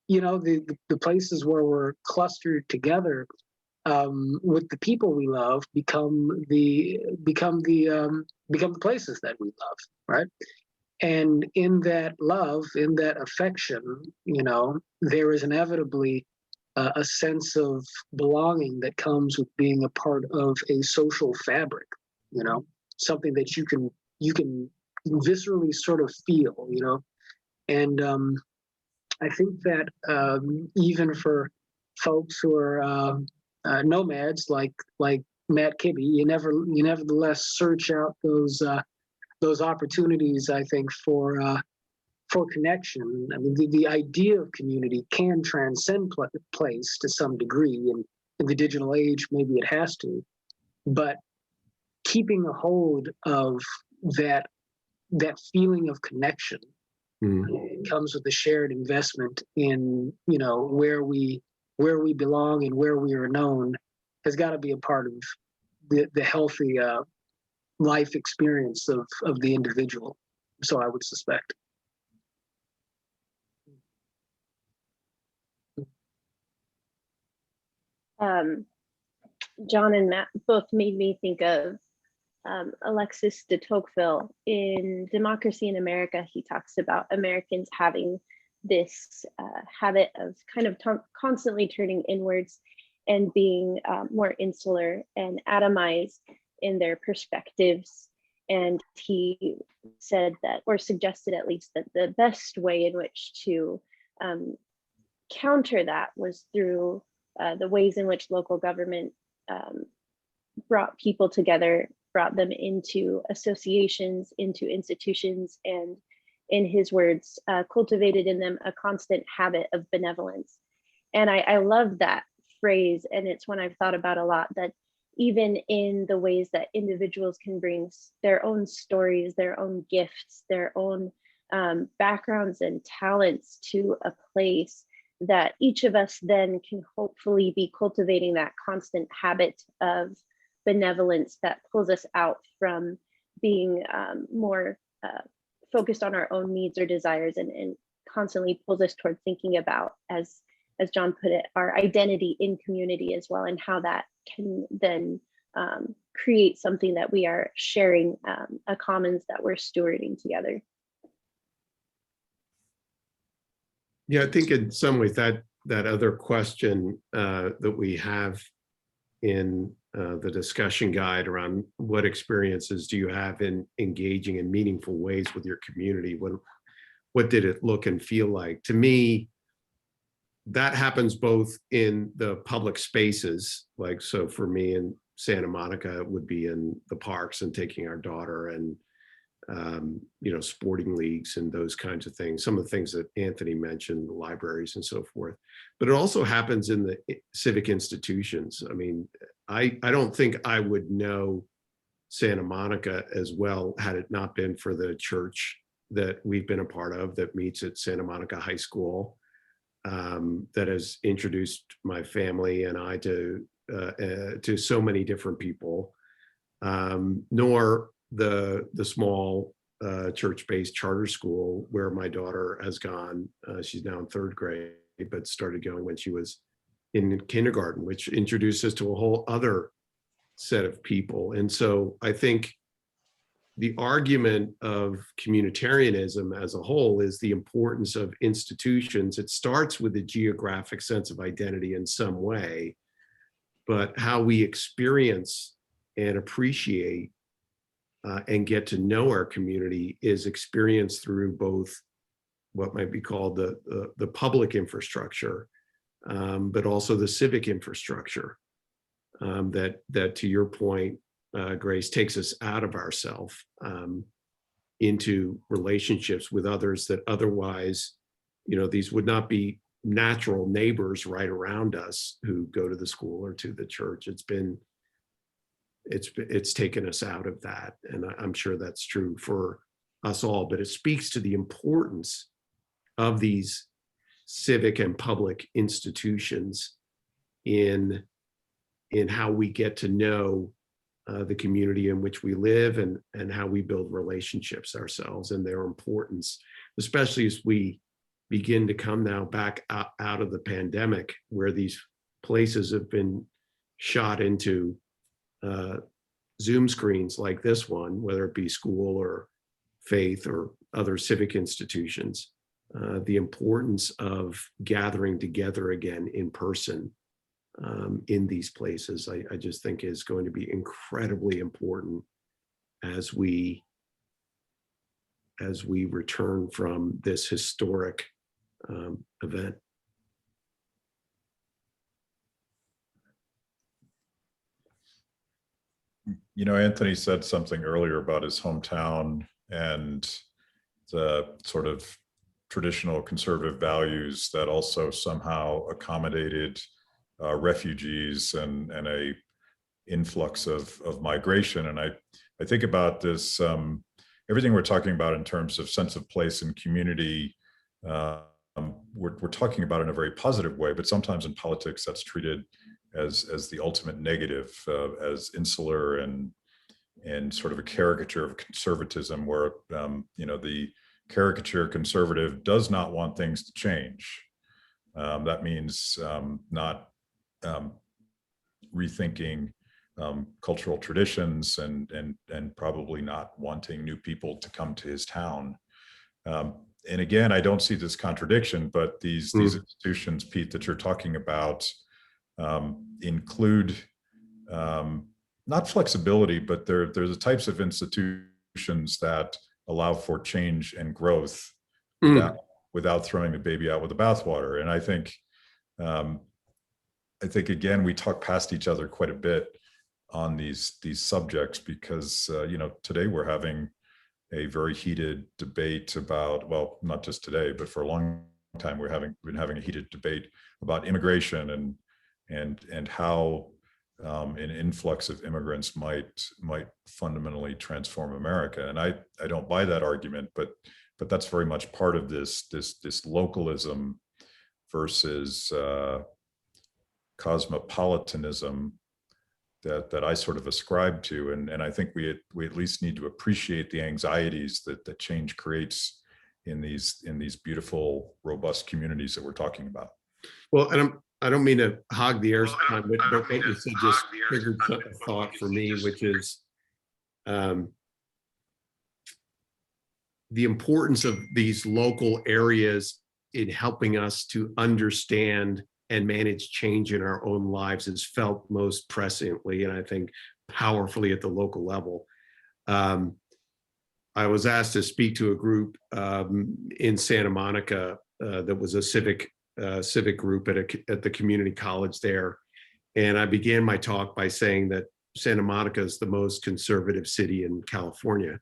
You know, the places where we're clustered together with the people we love become the places that we love, right? And in that love, in that affection, you know, there is inevitably a sense of belonging that comes with being a part of a social fabric, you know, something that you can viscerally sort of feel, you know. And I think that even for folks who are nomads like Matt Kibbe, you nevertheless search out those opportunities, I think, for connection. I mean, the idea of community can transcend place to some degree, and in the digital age, maybe it has to. But keeping a hold of that feeling of connection comes with the shared investment in, where we belong and where we are known, has got to be a part of the healthy life experience of the individual. So I would suspect. John and Matt both made me think of Alexis de Tocqueville. In Democracy in America, he talks about Americans having this habit of kind of constantly turning inwards and being more insular and atomized in their perspectives. And he said that, or suggested at least, that the best way in which to counter that was through the ways in which local government brought people together, brought them into associations, into institutions, and, in his words, cultivated in them a constant habit of benevolence. And I love that phrase, and it's one I've thought about a lot, that even in the ways that individuals can bring their own stories, their own gifts, their own backgrounds and talents to a place, that each of us then can hopefully be cultivating that constant habit of benevolence that pulls us out from being more focused on our own needs or desires, and constantly pulls us toward thinking about, as John put it, our identity in community as well, and how that can then create something that we are sharing, a commons that we're stewarding together. Yeah, I think in some ways that other question that we have in the discussion guide around what experiences do you have in engaging in meaningful ways with your community? What did it look and feel like? To me, that happens both in the public spaces, like, so for me in Santa Monica, it would be in the parks and taking our daughter, and sporting leagues and those kinds of things, some of the things that Anthony mentioned, libraries and so forth. But it also happens in the civic institutions. I mean, I don't think I would know Santa Monica as well had it not been for the church that we've been a part of, that meets at Santa Monica High School, that has introduced my family and I to so many different people, nor the small church-based charter school where my daughter has gone. She's now in 3rd grade, but started going when she was in kindergarten, which introduced us to a whole other set of people. And so I think the argument of communitarianism as a whole is the importance of institutions. It starts with a geographic sense of identity in some way, but how we experience and appreciate and get to know our community is experienced through both what might be called the public infrastructure, but also the civic infrastructure that to your point, Grace, takes us out of ourselves into relationships with others that otherwise, these would not be natural neighbors right around us who go to the school or to the church. It's taken us out of that. And I'm sure that's true for us all, but it speaks to the importance of these civic and public institutions in how we get to know the community in which we live, and how we build relationships ourselves, and their importance, especially as we begin to come now back out of the pandemic, where these places have been shot into Zoom screens like this one, whether it be school or faith or other civic institutions. The importance of gathering together again in person in these places, I just think is going to be incredibly important as we return from this historic event. Anthony said something earlier about his hometown and the sort of traditional conservative values that also somehow accommodated refugees and a influx of migration. And I think about this, everything we're talking about in terms of sense of place and community, we're talking about in a very positive way, but sometimes in politics that's treated as the ultimate negative, as insular and sort of a caricature of conservatism, where the caricature conservative does not want things to change. That means not rethinking cultural traditions and probably not wanting new people to come to his town. And again, I don't see this contradiction, but these institutions, Pete, that you're talking about include not flexibility, but they're the types of institutions that allow for change and growth without throwing the baby out with the bathwater. And I think again, we talk past each other quite a bit on these subjects because today we're having a very heated debate about, well, not just today, but for a long time we've been having a heated debate about immigration and how an influx of immigrants might fundamentally transform America. And I don't buy that argument, but that's very much part of this localism versus cosmopolitanism that I sort of ascribe to. And I think we at least need to appreciate the anxieties that change creates in these beautiful, robust communities that we're talking about. Well, and I don't mean to hog the airtime, but what you said just triggered a thought for me, which is the importance of these local areas in helping us to understand and manage change in our own lives is felt most presciently, and I think powerfully at the local level. I was asked to speak to a group in Santa Monica that was a civic group at the community college there. And I began my talk by saying that Santa Monica is the most conservative city in California.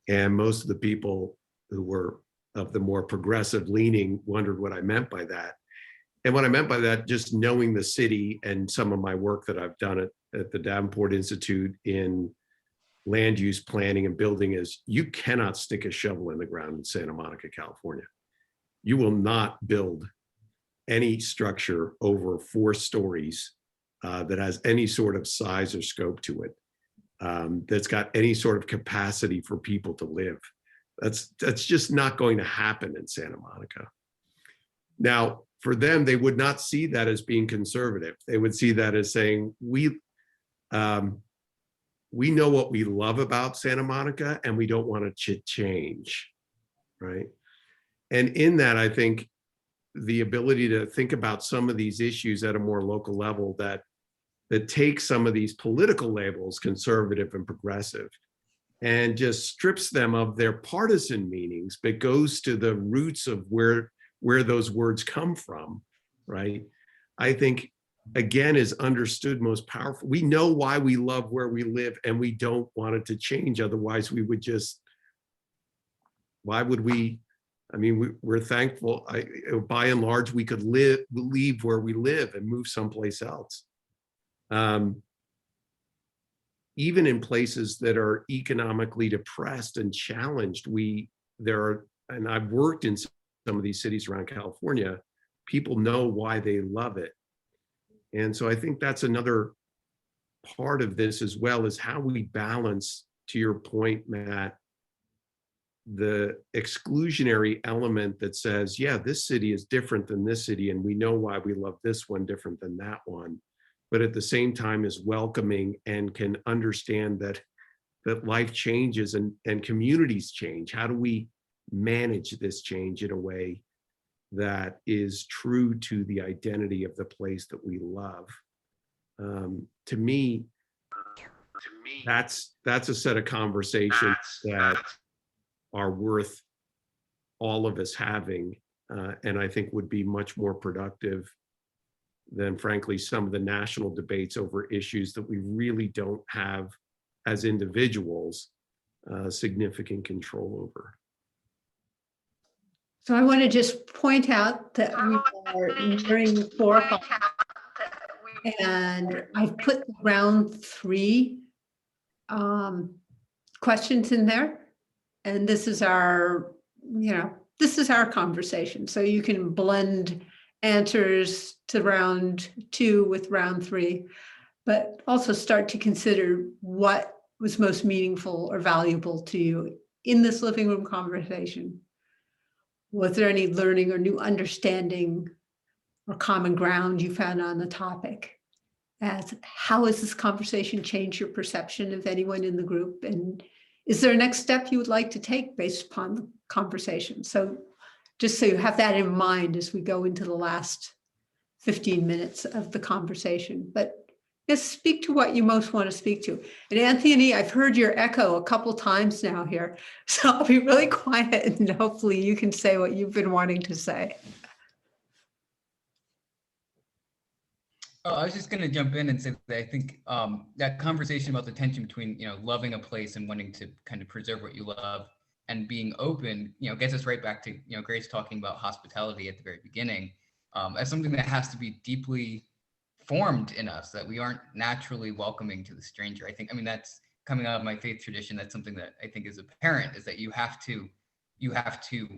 And most of the people who were of the more progressive leaning wondered what I meant by that. And what I meant by that, just knowing the city and some of my work that I've done at the Davenport Institute in land use planning and building, is you cannot stick a shovel in the ground in Santa Monica, California. You will not build any structure over 4 stories that has any sort of size or scope to it, that's got any sort of capacity for people to live. That's just not going to happen in Santa Monica. Now, for them, they would not see that as being conservative. They would see that as saying, we know what we love about Santa Monica and we don't want to change, right? And in that, I think the ability to think about some of these issues at a more local level that take some of these political labels, conservative and progressive, and just strips them of their partisan meanings, but goes to the roots of where those words come from, right? I think, again, is understood most powerful. We know why we love where we live and we don't want it to change. Otherwise, we would just, why would we? I mean, we're thankful. By and large, we could leave where we live and move someplace else. Even in places that are economically depressed and challenged, and I've worked in some of these cities around California, people know why they love it. And so I think that's another part of this as well, is how we balance, to your point, Matt, the exclusionary element that says, yeah, this city is different than this city, and we know why we love this one different than that one, but at the same time is welcoming and can understand that life changes and communities change. How do we manage this change in a way that is true to the identity of the place that we love? To me, that's a set of conversations that are worth all of us having, and I think would be much more productive than, frankly, some of the national debates over issues that we really don't have as individuals, significant control over. So I want to just point out that we are nearing 4 o'clock, and I've put round 3 questions in there. And this is our, this is our conversation. So you can blend answers to round 2 with round 3, but also start to consider what was most meaningful or valuable to you in this living room conversation. Was there any learning or new understanding or common ground you found on the topic? As how has this conversation changed your perception of anyone in the group? And is there a next step you would like to take based upon the conversation? So just so you have that in mind as we go into the last 15 minutes of the conversation. But yes, speak to what you most want to speak to. And Anthony, I've heard your echo a couple times now here, so I'll be really quiet and hopefully you can say what you've been wanting to say. Oh, I was just going to jump in and say that I think that conversation about the tension between, loving a place and wanting to kind of preserve what you love and being open, gets us right back to, Grace talking about hospitality at the very beginning as something that has to be deeply formed in us, that we aren't naturally welcoming to the stranger. I mean, that's coming out of my faith tradition. That's something that I think is apparent, is that you have to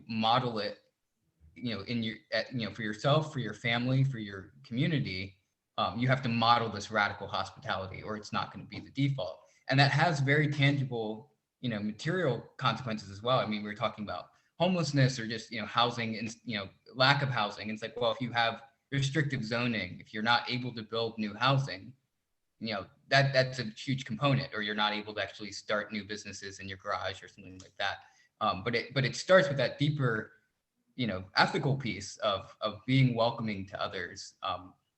model it, in your, for yourself, for your family, for your community. You have to model this radical hospitality, or it's not going to be the default. And that has very tangible, material consequences as well. I mean, we were talking about homelessness or just, housing and, lack of housing. It's like, well, if you have restrictive zoning, if you're not able to build new housing, that's a huge component, or you're not able to actually start new businesses in your garage or something like that. But it starts with that deeper, ethical piece of being welcoming to others,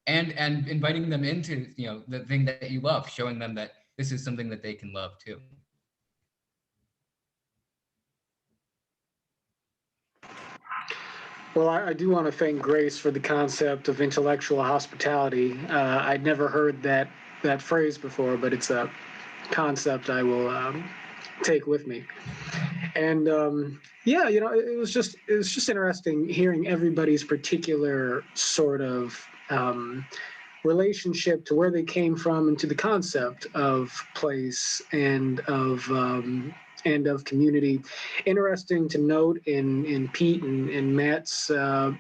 and inviting them into, the thing that you love, showing them that this is something that they can love too. Well, I do want to thank Grace for the concept of intellectual hospitality. I'd never heard that phrase before, but it's a concept I will take with me. And yeah, it was just interesting hearing everybody's particular sort of relationship to where they came from and to the concept of place and of community. Interesting to note in Pete and Matt's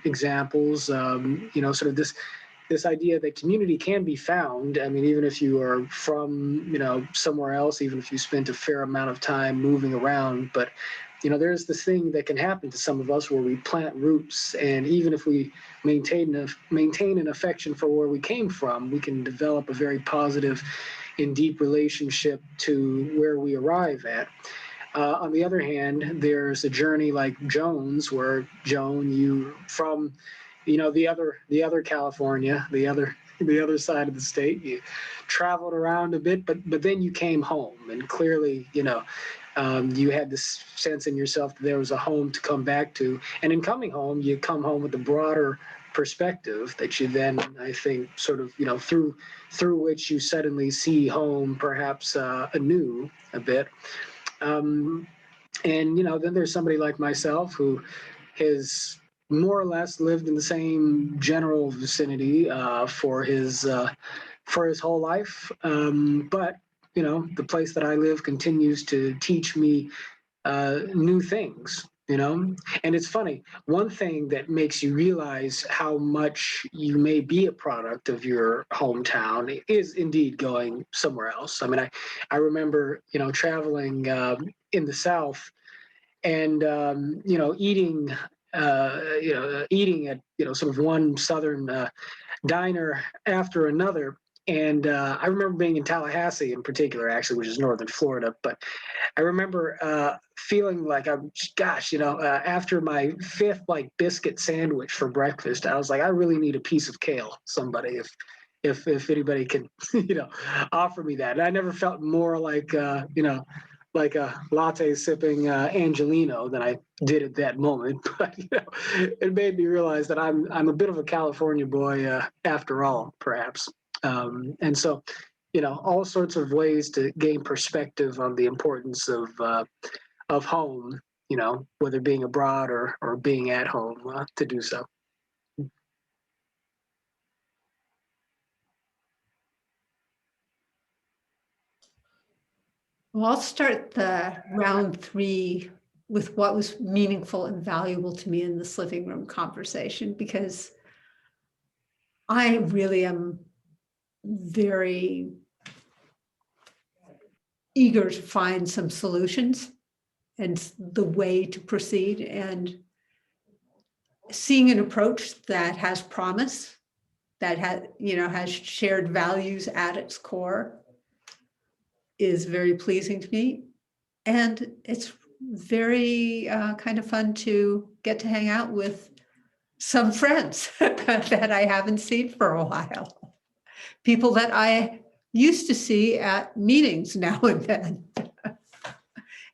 examples, sort of this idea that community can be found. I mean, even if you are from, somewhere else, even if you spent a fair amount of time moving around, but there's this thing that can happen to some of us where we plant roots, and even if we maintain an affection for where we came from, we can develop a very positive and deep relationship to where we arrive at. On the other hand, there's a journey like Joan's, where Joan, you from, the other California, the other side of the state, you traveled around a bit, but then you came home, and clearly, you had this sense in yourself that there was a home to come back to, and in coming home, you come home with a broader perspective that you then, I think, sort of, through which you suddenly see home perhaps anew a bit. And, then there's somebody like myself who has more or less lived in the same general vicinity for his whole life. But, the place that I live continues to teach me new things, and it's funny. One thing that makes you realize how much you may be a product of your hometown is indeed going somewhere else. I mean, I remember, traveling in the South and, eating at, sort of one Southern diner after another. And I remember being in Tallahassee in particular, actually, which is Northern Florida. But I remember feeling like, after my 5th biscuit sandwich for breakfast, I was like, I really need a piece of kale. Somebody, if anybody can, offer me that. And I never felt more like like a latte sipping Angelino than I did at that moment. But it made me realize that I'm a bit of a California boy after all, perhaps. And so, all sorts of ways to gain perspective on the importance of home, whether being abroad or being at home to do so. Well, I'll start the round 3 with what was meaningful and valuable to me in this living room conversation, because I really am very eager to find some solutions and the way to proceed, and seeing an approach that has promise, that has shared values at its core, is very pleasing to me. And it's very kind of fun to get to hang out with some friends that I haven't seen for a while. People that I used to see at meetings now and then.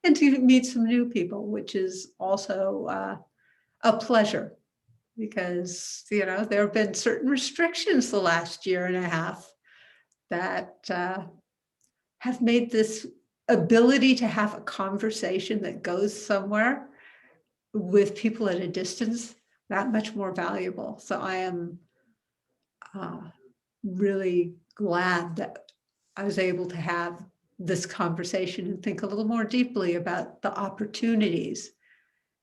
And to meet some new people, which is also a pleasure, because, there have been certain restrictions the last year and a half that have made this ability to have a conversation that goes somewhere with people at a distance that much more valuable. So I am really glad that I was able to have this conversation and think a little more deeply about the opportunities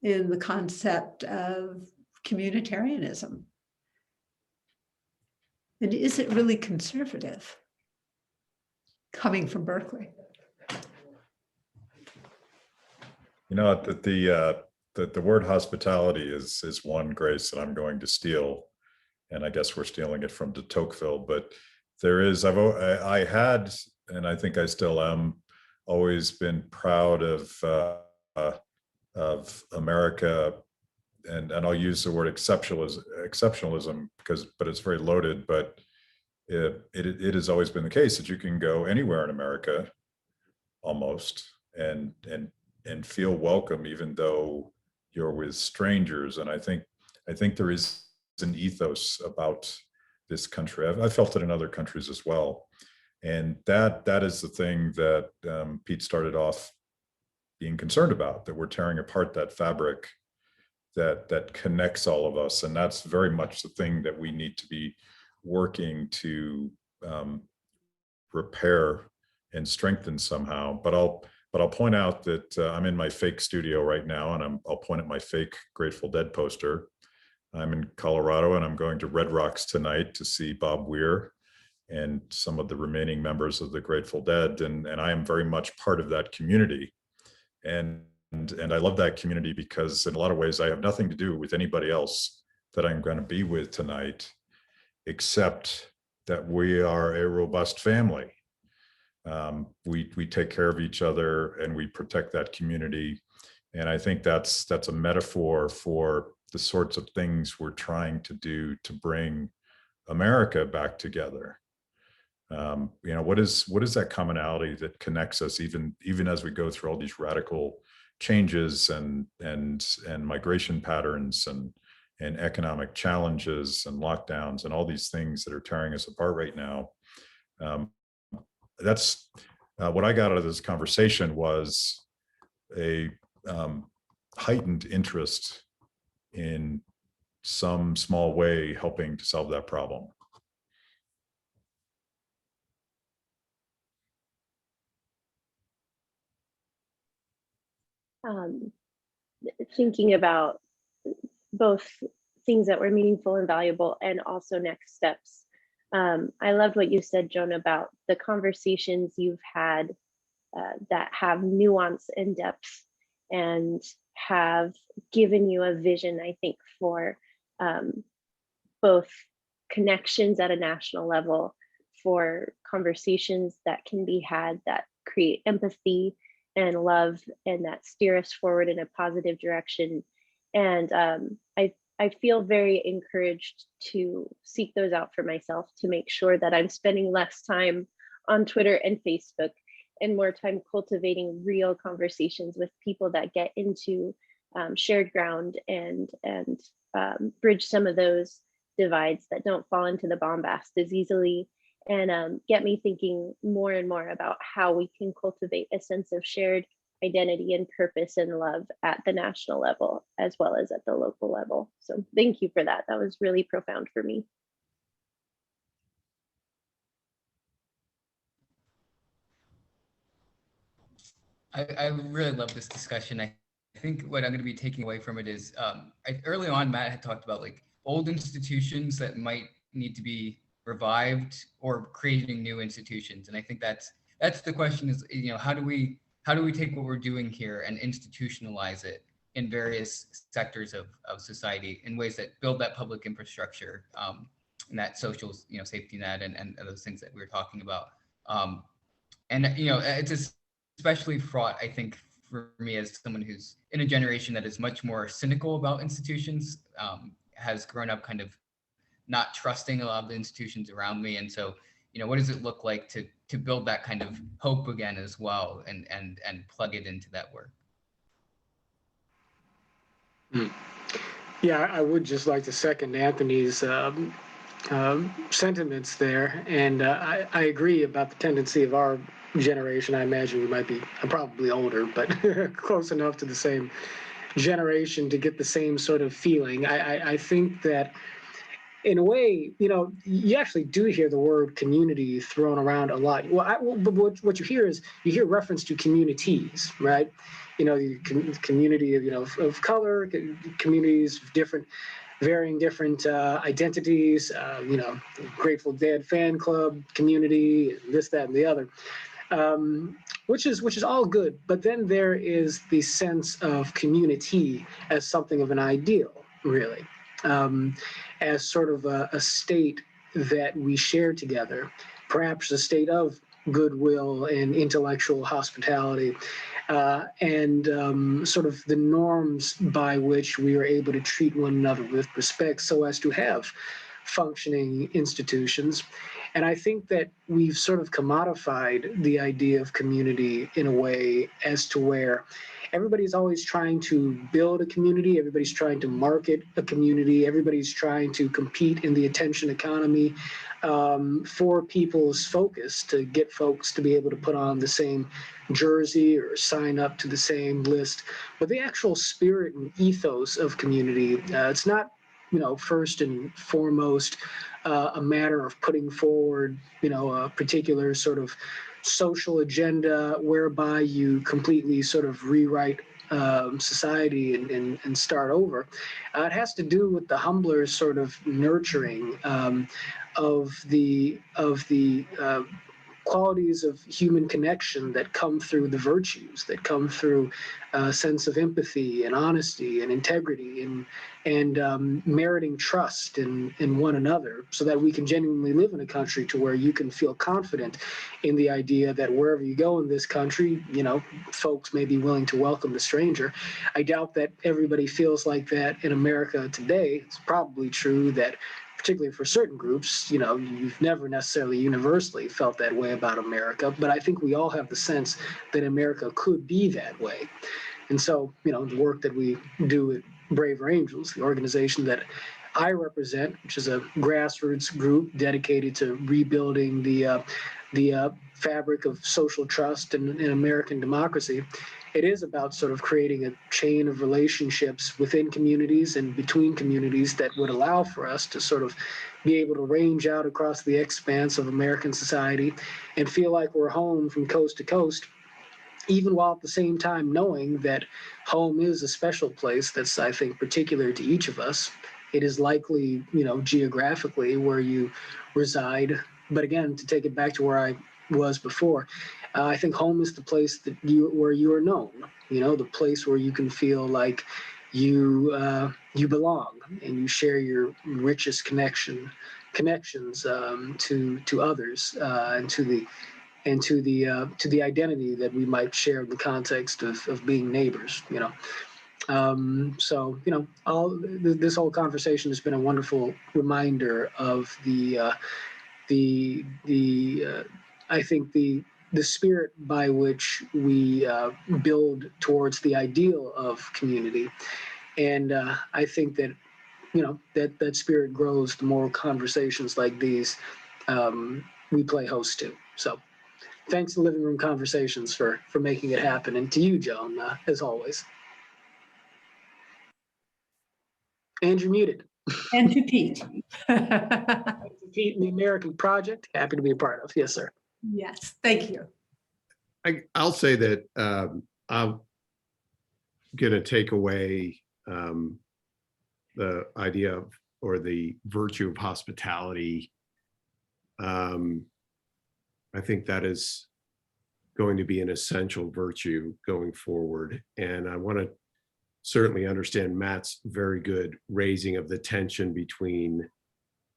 in the concept of communitarianism. And is it really conservative coming from Berkeley? The word hospitality is one, Grace, that I'm going to steal, and I guess we're stealing it from de Tocqueville. But there is, I had, and I think I still am, always been proud of America, and I'll use the word exceptionalism but it's very loaded. But it has always been the case that you can go anywhere in America, almost, and feel welcome, even though you're with strangers. And I think there is an ethos about this country. I've felt it in other countries as well. And that is the thing that Pete started off being concerned about, that we're tearing apart that fabric that connects all of us. And that's very much the thing that we need to be working to repair and strengthen somehow. But I'll point out that I'm in my fake studio right now, and I'll point at my fake Grateful Dead poster. I'm in Colorado, and I'm going to Red Rocks tonight to see Bob Weir and some of the remaining members of the Grateful Dead. And I am very much part of that community. And I love that community because in a lot of ways, I have nothing to do with anybody else that I'm going to be with tonight, except that we are a robust family. We take care of each other, and we protect that community. And I think that's a metaphor for the sorts of things we're trying to do to bring America back together. What is that commonality that connects us, even as we go through all these radical changes and migration patterns and economic challenges and lockdowns and all these things that are tearing us apart right now. That's what I got out of this conversation was a heightened interest in some small way helping to solve that problem. Thinking about both things that were meaningful and valuable, and also next steps. I loved what you said, Joan, about the conversations you've had that have nuance and depth and have given you a vision, I think, for both connections at a national level, for conversations that can be had that create empathy and love and that steer us forward in a positive direction. And I feel very encouraged to seek those out for myself, to make sure that I'm spending less time on Twitter and Facebook and more time cultivating real conversations with people that get into shared ground and bridge some of those divides that don't fall into the bombast as easily and get me thinking more and more about how we can cultivate a sense of shared identity and purpose and love at the national level as well as at the local level. So thank you for that. That was really profound for me. I really love this discussion. I think what I'm going to be taking away from it is early on, Matt had talked about like old institutions that might need to be revived or creating new institutions. And I think that's the question is, you know, how do we take what we're doing here and institutionalize it in various sectors of society in ways that build that public infrastructure and that social, you know, safety net and those things that we were talking about. And, you know, it's especially fraught, I think, for me as someone who's in a generation that is much more cynical about institutions, has grown up kind of not trusting a lot of the institutions around me. And so, you know, what does it look like to build that kind of hope again as well and plug it into that work? Yeah, I would just like to second Anthony's sentiments there. And I agree about the tendency of our generation. I imagine we might be, I'm probably older, but close enough to the same generation to get the same sort of feeling. I think that in a way, you know, you actually do hear the word community thrown around a lot. But what you hear is you hear reference to communities, right? You know, the community of, you know, of color, communities of varying different identities, you know, Grateful Dead fan club community, this, that, and the other, which is all good. But then there is the sense of community as something of an ideal, really, as sort of a state that we share together, perhaps a state of goodwill and intellectual hospitality, and sort of the norms by which we are able to treat one another with respect so as to have functioning institutions. And I think that we've sort of commodified the idea of community in a way as to where everybody's always trying to build a community, everybody's trying to market a community, everybody's trying to compete in the attention economy for people's focus, to get folks to be able to put on the same jersey or sign up to the same list. But the actual spirit and ethos of community, it's not, you know, first and foremost a matter of putting forward, you know, a particular sort of social agenda whereby you completely sort of rewrite society and start over. It has to do with the humbler sort of nurturing of the qualities of human connection that come through the virtues, that come through a sense of empathy and honesty and integrity and meriting trust in one another, so that we can genuinely live in a country to where you can feel confident in the idea that wherever you go in this country, you know, folks may be willing to welcome the stranger. I doubt that everybody feels like that in America today. It's probably true that particularly for certain groups, you know, you've never necessarily universally felt that way about America, but I think we all have the sense that America could be that way. And so, you know, the work that we do at Braver Angels, the organization that I represent, which is a grassroots group dedicated to rebuilding the fabric of social trust in American democracy, it is about sort of creating a chain of relationships within communities and between communities that would allow for us to sort of be able to range out across the expanse of American society and feel like we're home from coast to coast, even while at the same time knowing that home is a special place that's, I think, particular to each of us. It is likely, you know, geographically where you reside. But again, to take it back to where I was before, I think home is the place that where you are known, you know, the place where you can feel like you belong and you share your richest connections to others and to the identity that we might share in the context of being neighbors, you know. So, you know, this whole conversation has been a wonderful reminder of I think the spirit by which we build towards the ideal of community. And I think that, you know, that spirit grows the more conversations like these, you we play host to. So thanks to Living Room Conversations for making it happen. And to you, Joan, as always. And you're muted. And to Pete. Pete and the American Project, happy to be a part of. Yes, sir. Yes, thank you. I'll say that I'm going to take away the idea of, or the virtue of hospitality. I think that is going to be an essential virtue going forward. And I want to certainly understand Matt's very good raising of the tension between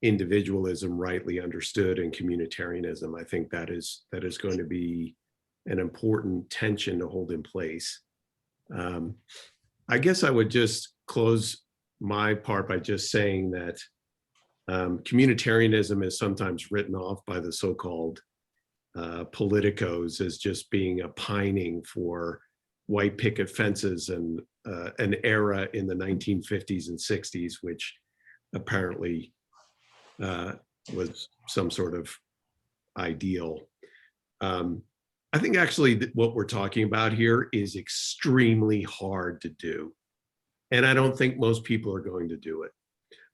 individualism rightly understood and communitarianism. I think that is going to be an important tension to hold in place. I guess I would just close my part by just saying that communitarianism is sometimes written off by the so-called politicos as just being a pining for white picket fences and an era in the 1950s and 60s, which apparently was some sort of ideal. I think actually what we're talking about here is extremely hard to do. And I don't think most people are going to do it.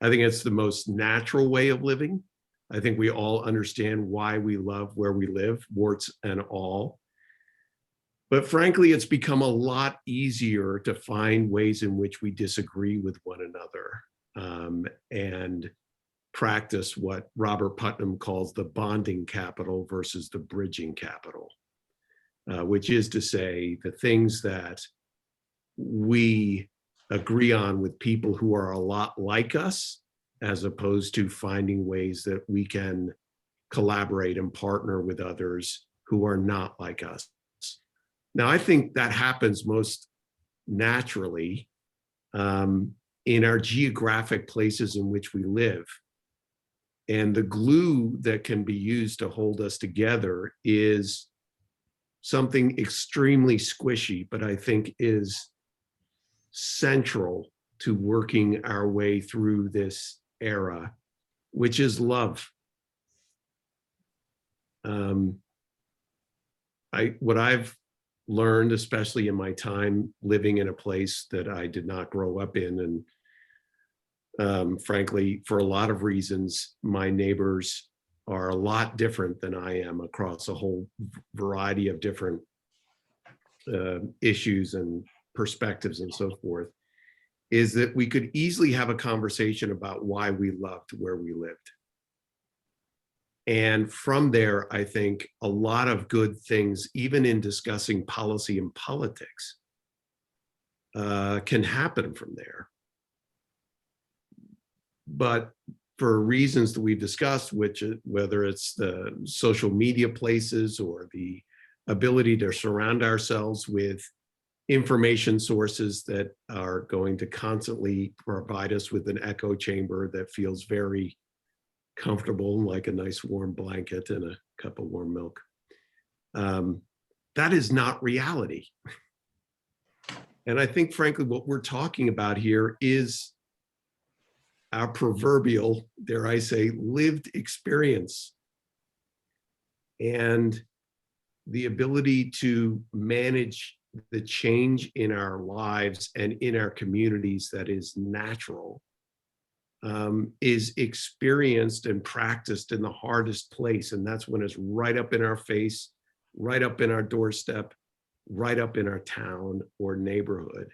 I think it's the most natural way of living. I think we all understand why we love where we live, warts and all. But frankly, it's become a lot easier to find ways in which we disagree with one another and practice what Robert Putnam calls the bonding capital versus the bridging capital, which is to say the things that we agree on with people who are a lot like us, as opposed to finding ways that we can collaborate and partner with others who are not like us. Now, I think that happens most naturally in our geographic places in which we live. And the glue that can be used to hold us together is something extremely squishy, but I think is central to working our way through this era, which is love. What I've learned, especially in my time living in a place that I did not grow up in, and frankly, for a lot of reasons, my neighbors are a lot different than I am across a whole variety of different issues and perspectives and so forth, is that we could easily have a conversation about why we loved where we lived. And from there, I think a lot of good things, even in discussing policy and politics, can happen from there. But for reasons that we've discussed, which whether it's the social media places or the ability to surround ourselves with information sources that are going to constantly provide us with an echo chamber that feels very comfortable, like a nice warm blanket and a cup of warm milk. That is not reality. And I think, frankly, what we're talking about here is our proverbial, dare I say, lived experience and the ability to manage the change in our lives and in our communities that is natural, is experienced and practiced in the hardest place. And that's when it's right up in our face, right up in our doorstep, right up in our town or neighborhood.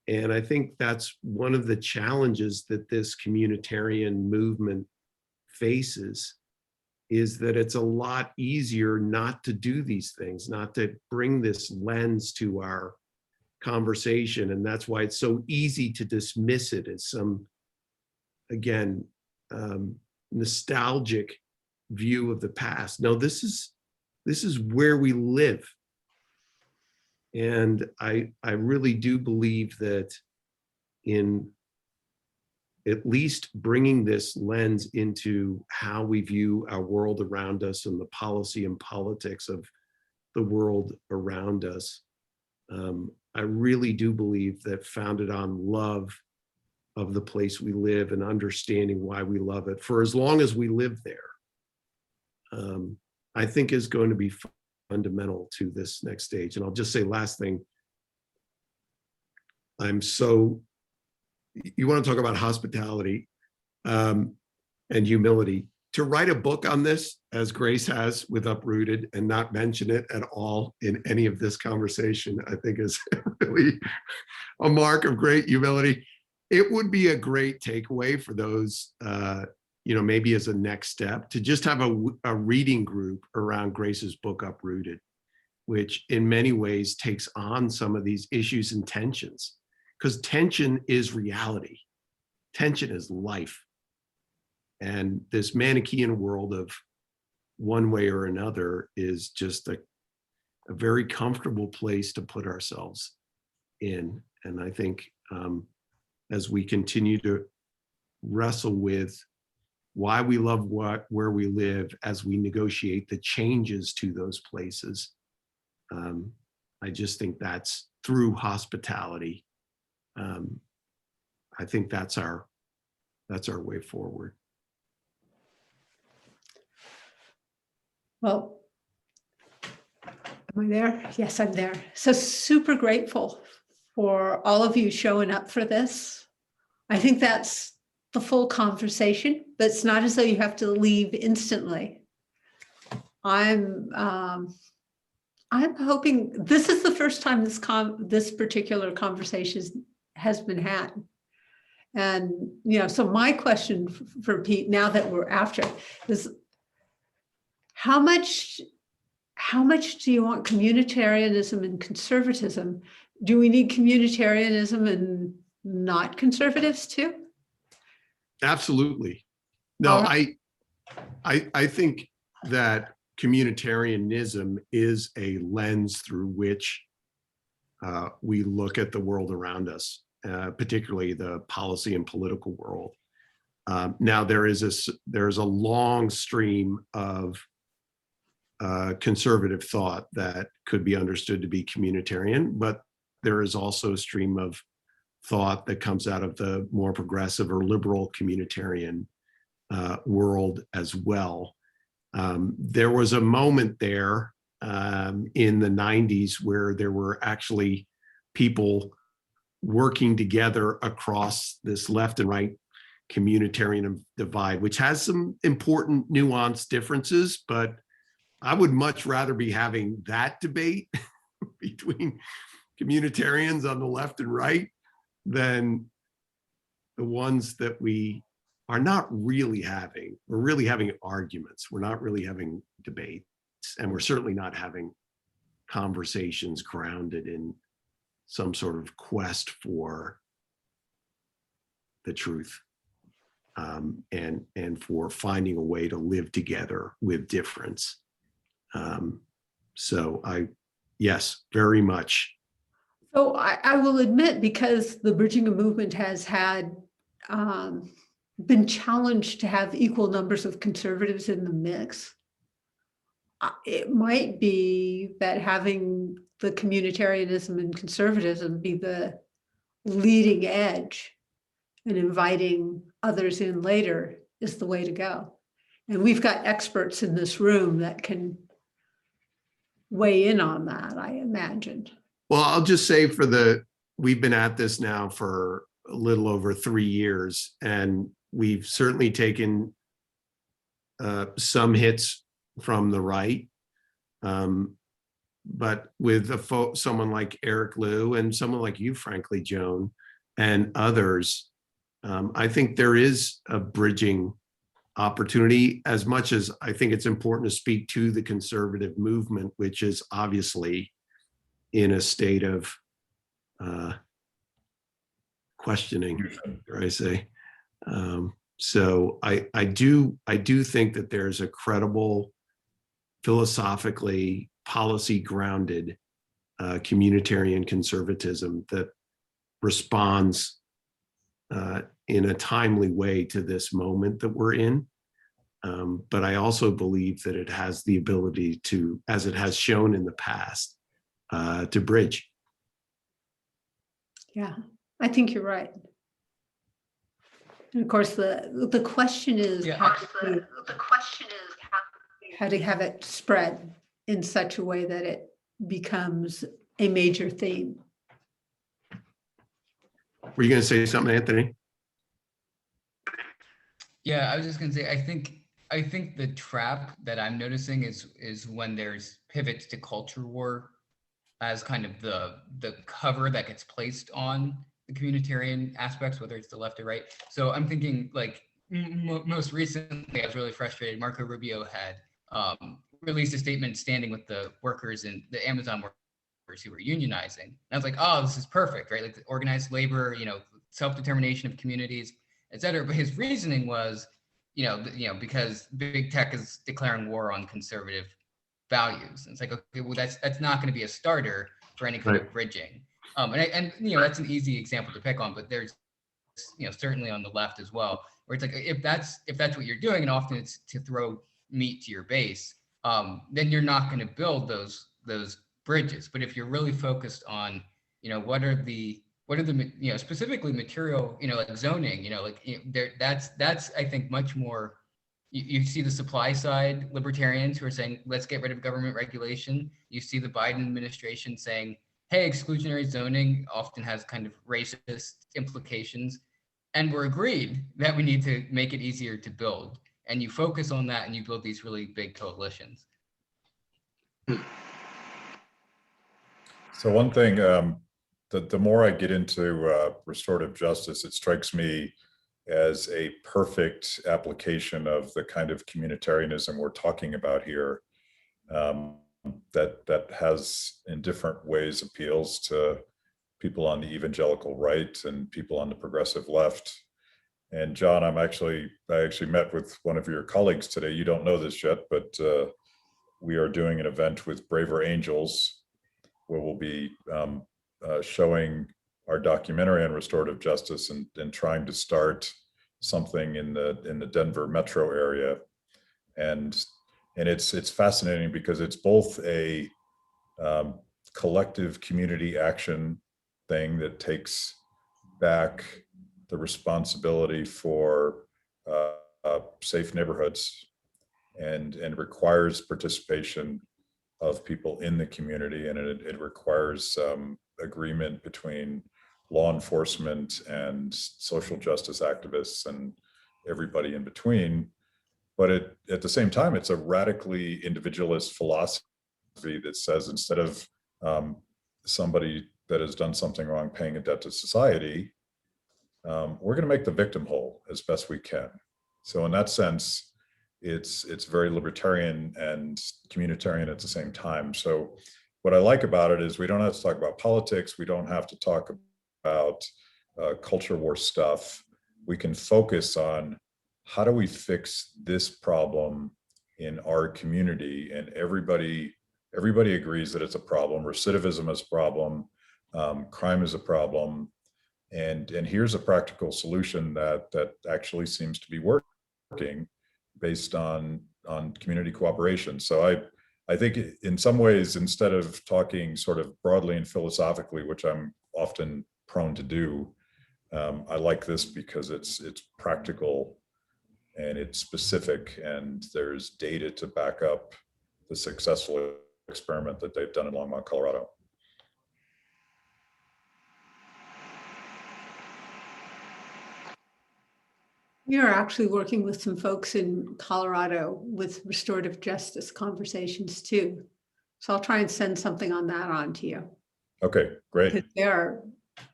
And I think that's one of the challenges that this communitarian movement faces, is that it's a lot easier not to do these things, not to bring this lens to our conversation. And that's why it's so easy to dismiss it as some, again, nostalgic view of the past. No, this is where we live. And I really do believe that in at least bringing this lens into how we view our world around us and the policy and politics of the world around us, I really do believe that founded on love of the place we live and understanding why we love it for as long as we live there, I think is going to be fundamental to this next stage. And I'll just say last thing. You want to talk about hospitality and humility. To write a book on this, as Grace has with Uprooted, and not mention it at all in any of this conversation, I think is really a mark of great humility. It would be a great takeaway for those, maybe as a next step, to just have a reading group around Grace's book Uprooted, which in many ways takes on some of these issues and tensions, because tension is reality. Tension is life. And this Manichaean world of one way or another is just a very comfortable place to put ourselves in. And I think as we continue to wrestle with why we love where we live, as we negotiate the changes to those places, I just think that's through hospitality. I think that's our way forward. Well, am I there? Yes, I'm there. So super grateful for all of you showing up for this. I think that's the full conversation, but it's not as though you have to leave instantly. I'm hoping this is the first time this particular conversation has been had. And, so my question for Pete, now that we're after, is how much do you want communitarianism and conservatism? Do we need communitarianism and not conservatives too? Absolutely. No, Right. I think that communitarianism is a lens through which we look at the world around us, particularly the policy and political world. Now there's a long stream of conservative thought that could be understood to be communitarian, but there is also a stream of thought that comes out of the more progressive or liberal communitarian world as well. There was a moment there in the 90s where there were actually people working together across this left and right communitarian divide, which has some important nuanced differences, but I would much rather be having that debate between communitarians on the left and right than the ones that we are not really having. We're really having arguments. We're not really having debates, and we're certainly not having conversations grounded in some sort of quest for the truth, and for finding a way to live together with difference. So yes, very much. So I will admit, because the bridging movement has had been challenged to have equal numbers of conservatives in the mix, it might be that having the communitarianism and conservatism be the leading edge and inviting others in later is the way to go. And we've got experts in this room that can weigh in on that, I imagine. Well, I'll just say we've been at this now for a little over 3 years, and we've certainly taken some hits from the right. But with someone like Eric Liu and someone like you, frankly, Joan, and others, I think there is a bridging opportunity, as much as I think it's important to speak to the conservative movement, which is obviously in a state of questioning, dare I say. So I do think that there's a credible, philosophically policy-grounded communitarian conservatism that responds in a timely way to this moment that we're in. But I also believe that it has the ability to, as it has shown in the past, to bridge. Yeah, I think you're right. And of course, the question is, Yeah, how how to have it spread in such a way that it becomes a major theme. Were you going to say something, Anthony? Yeah, I was just gonna say, I think the trap that I'm noticing is when there's pivots to culture war as kind of the cover that gets placed on the communitarian aspects, whether it's the left or right. So I'm thinking like most recently, I was really frustrated. Marco Rubio had released a statement standing with the workers and the Amazon workers who were unionizing. And I was like, oh, this is perfect, right? Like the organized labor, self-determination of communities, et cetera. But his reasoning was, because big tech is declaring war on conservative values. And it's like, okay, well, that's not going to be a starter for any kind of bridging. And that's an easy example to pick on, but there's, certainly on the left as well, where it's like, if that's what you're doing, and often it's to throw meat to your base, then you're not going to build those bridges. But if you're really focused on, what are the specifically material, like zoning, that's I think much more. You see the supply side libertarians who are saying, let's get rid of government regulation. You see the Biden administration saying, hey, exclusionary zoning often has kind of racist implications. And we're agreed that we need to make it easier to build. And you focus on that and you build these really big coalitions. So one thing, the more I get into restorative justice, it strikes me as a perfect application of the kind of communitarianism we're talking about here, that has in different ways appeals to people on the evangelical right and people on the progressive left. And John, I actually met with one of your colleagues today. You don't know this yet, but we are doing an event with Braver Angels where we'll be showing our documentary on restorative justice and trying to start something in the Denver metro area. And it's fascinating because it's both a collective community action thing that takes back the responsibility for safe neighborhoods and requires participation of people in the community, and it requires agreement between law enforcement and social justice activists and everybody in between. But at the same time, it's a radically individualist philosophy that says instead of somebody that has done something wrong paying a debt to society, we're going to make the victim whole as best we can. So in that sense, it's very libertarian and communitarian at the same time. So what I like about it is we don't have to talk about politics. We don't have to talk about culture war stuff. We can focus on how do we fix this problem in our community, and everybody agrees that it's a problem. Recidivism is a problem. Crime is a problem. And here's a practical solution that actually seems to be working based on community cooperation. So I think in some ways, instead of talking sort of broadly and philosophically, which I'm often prone to do, I like this because it's practical and it's specific, and there's data to back up the successful experiment that they've done in Longmont, Colorado. We are actually working with some folks in Colorado with restorative justice conversations too. So I'll try and send something on that on to you. Okay, great.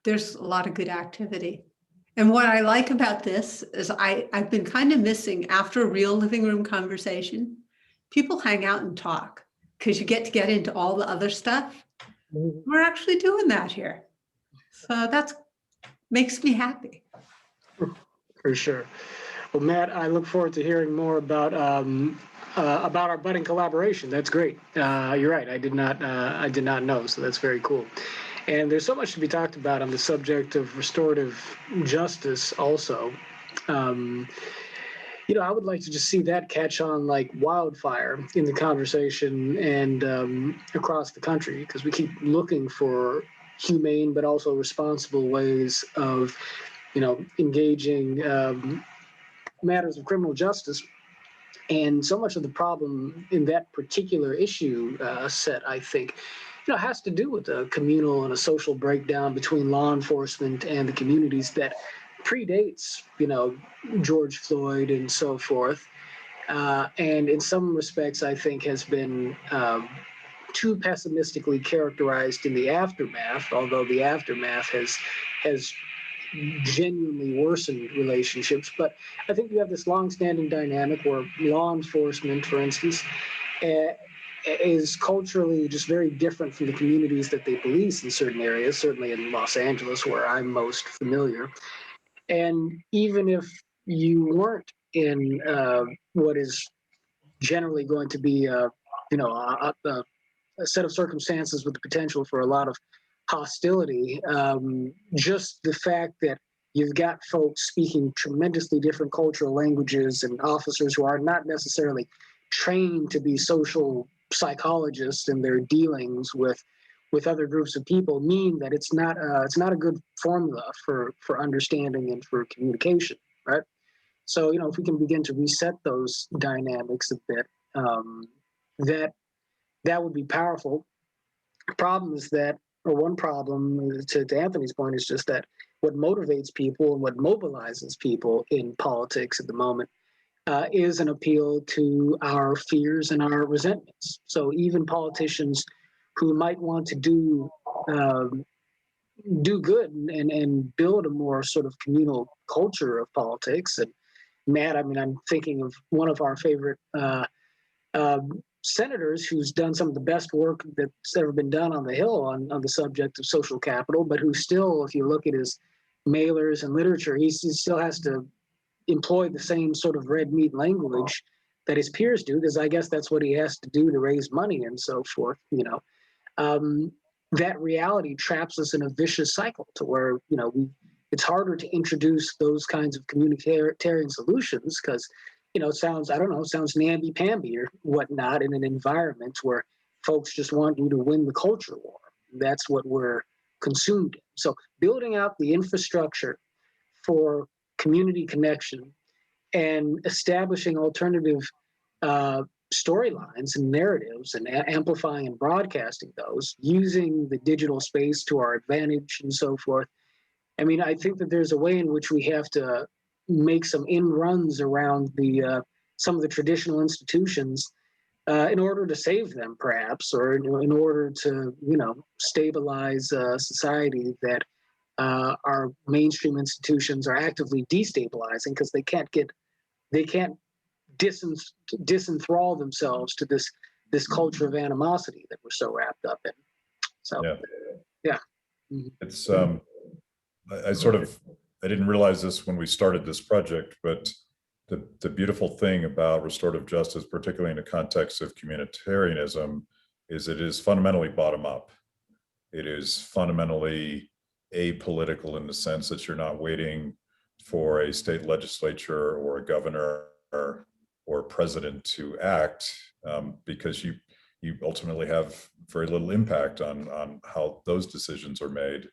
There's a lot of good activity. And what I like about this is I've been kind of missing, after a real living room conversation, people hang out and talk because you get to get into all the other stuff. We're actually doing that here. So that makes me happy. For sure. Well, Matt, I look forward to hearing more about our budding collaboration. That's great. You're right. I did not know. So that's very cool. And there's so much to be talked about on the subject of restorative justice also. I would like to just see that catch on like wildfire in the conversation and across the country, because we keep looking for humane but also responsible ways of engaging matters of criminal justice And so much of the problem in that particular issue set, I think, has to do with a communal and a social breakdown between law enforcement and the communities that predates, George Floyd and so forth. And in some respects, I think has been too pessimistically characterized in the aftermath, although the aftermath has genuinely worsened relationships. But I think you have this longstanding dynamic where law enforcement, for instance, is culturally just very different from the communities that they police in certain areas, certainly in Los Angeles, where I'm most familiar. And even if you weren't in what is generally going to be, a set of circumstances with the potential for a lot of hostility, just the fact that you've got folks speaking tremendously different cultural languages and officers who are not necessarily trained to be social psychologists in their dealings with other groups of people mean that it's not a good formula for understanding and for communication, right? So if we can begin to reset those dynamics a bit, that would be powerful. The problem is that, or one problem to Anthony's point, is just that what motivates people and what mobilizes people in politics at the moment is an appeal to our fears and our resentments. So even politicians who might want to do good and build a more sort of communal culture of politics. And Matt, I'm thinking of one of our favorite senators who's done some of the best work that's ever been done on the Hill on the subject of social capital, but who still, if you look at his mailers and literature, he still has to employ the same sort of red meat language that his peers do, because I guess that's what he has to do to raise money and so forth. That reality traps us in a vicious cycle to where it's harder to introduce those kinds of communitarian solutions because it sounds namby-pamby or whatnot in an environment where folks just want you to win the culture war. That's what we're consumed in. So building out the infrastructure for community connection and establishing alternative storylines and narratives and amplifying and broadcasting those, using the digital space to our advantage and so forth. I think that there's a way in which we have to make some in-runs around some of the traditional institutions in order to save them, perhaps, or in order to stabilize society that our mainstream institutions are actively destabilizing because they can't disenthrall themselves to this culture of animosity that we're so wrapped up in. So yeah. It's I didn't realize this when we started this project, but the beautiful thing about restorative justice, particularly in the context of communitarianism, is it is fundamentally bottom up. It is fundamentally apolitical in the sense that you're not waiting for a state legislature or a governor or president to act, because you ultimately have very little impact on how those decisions are made.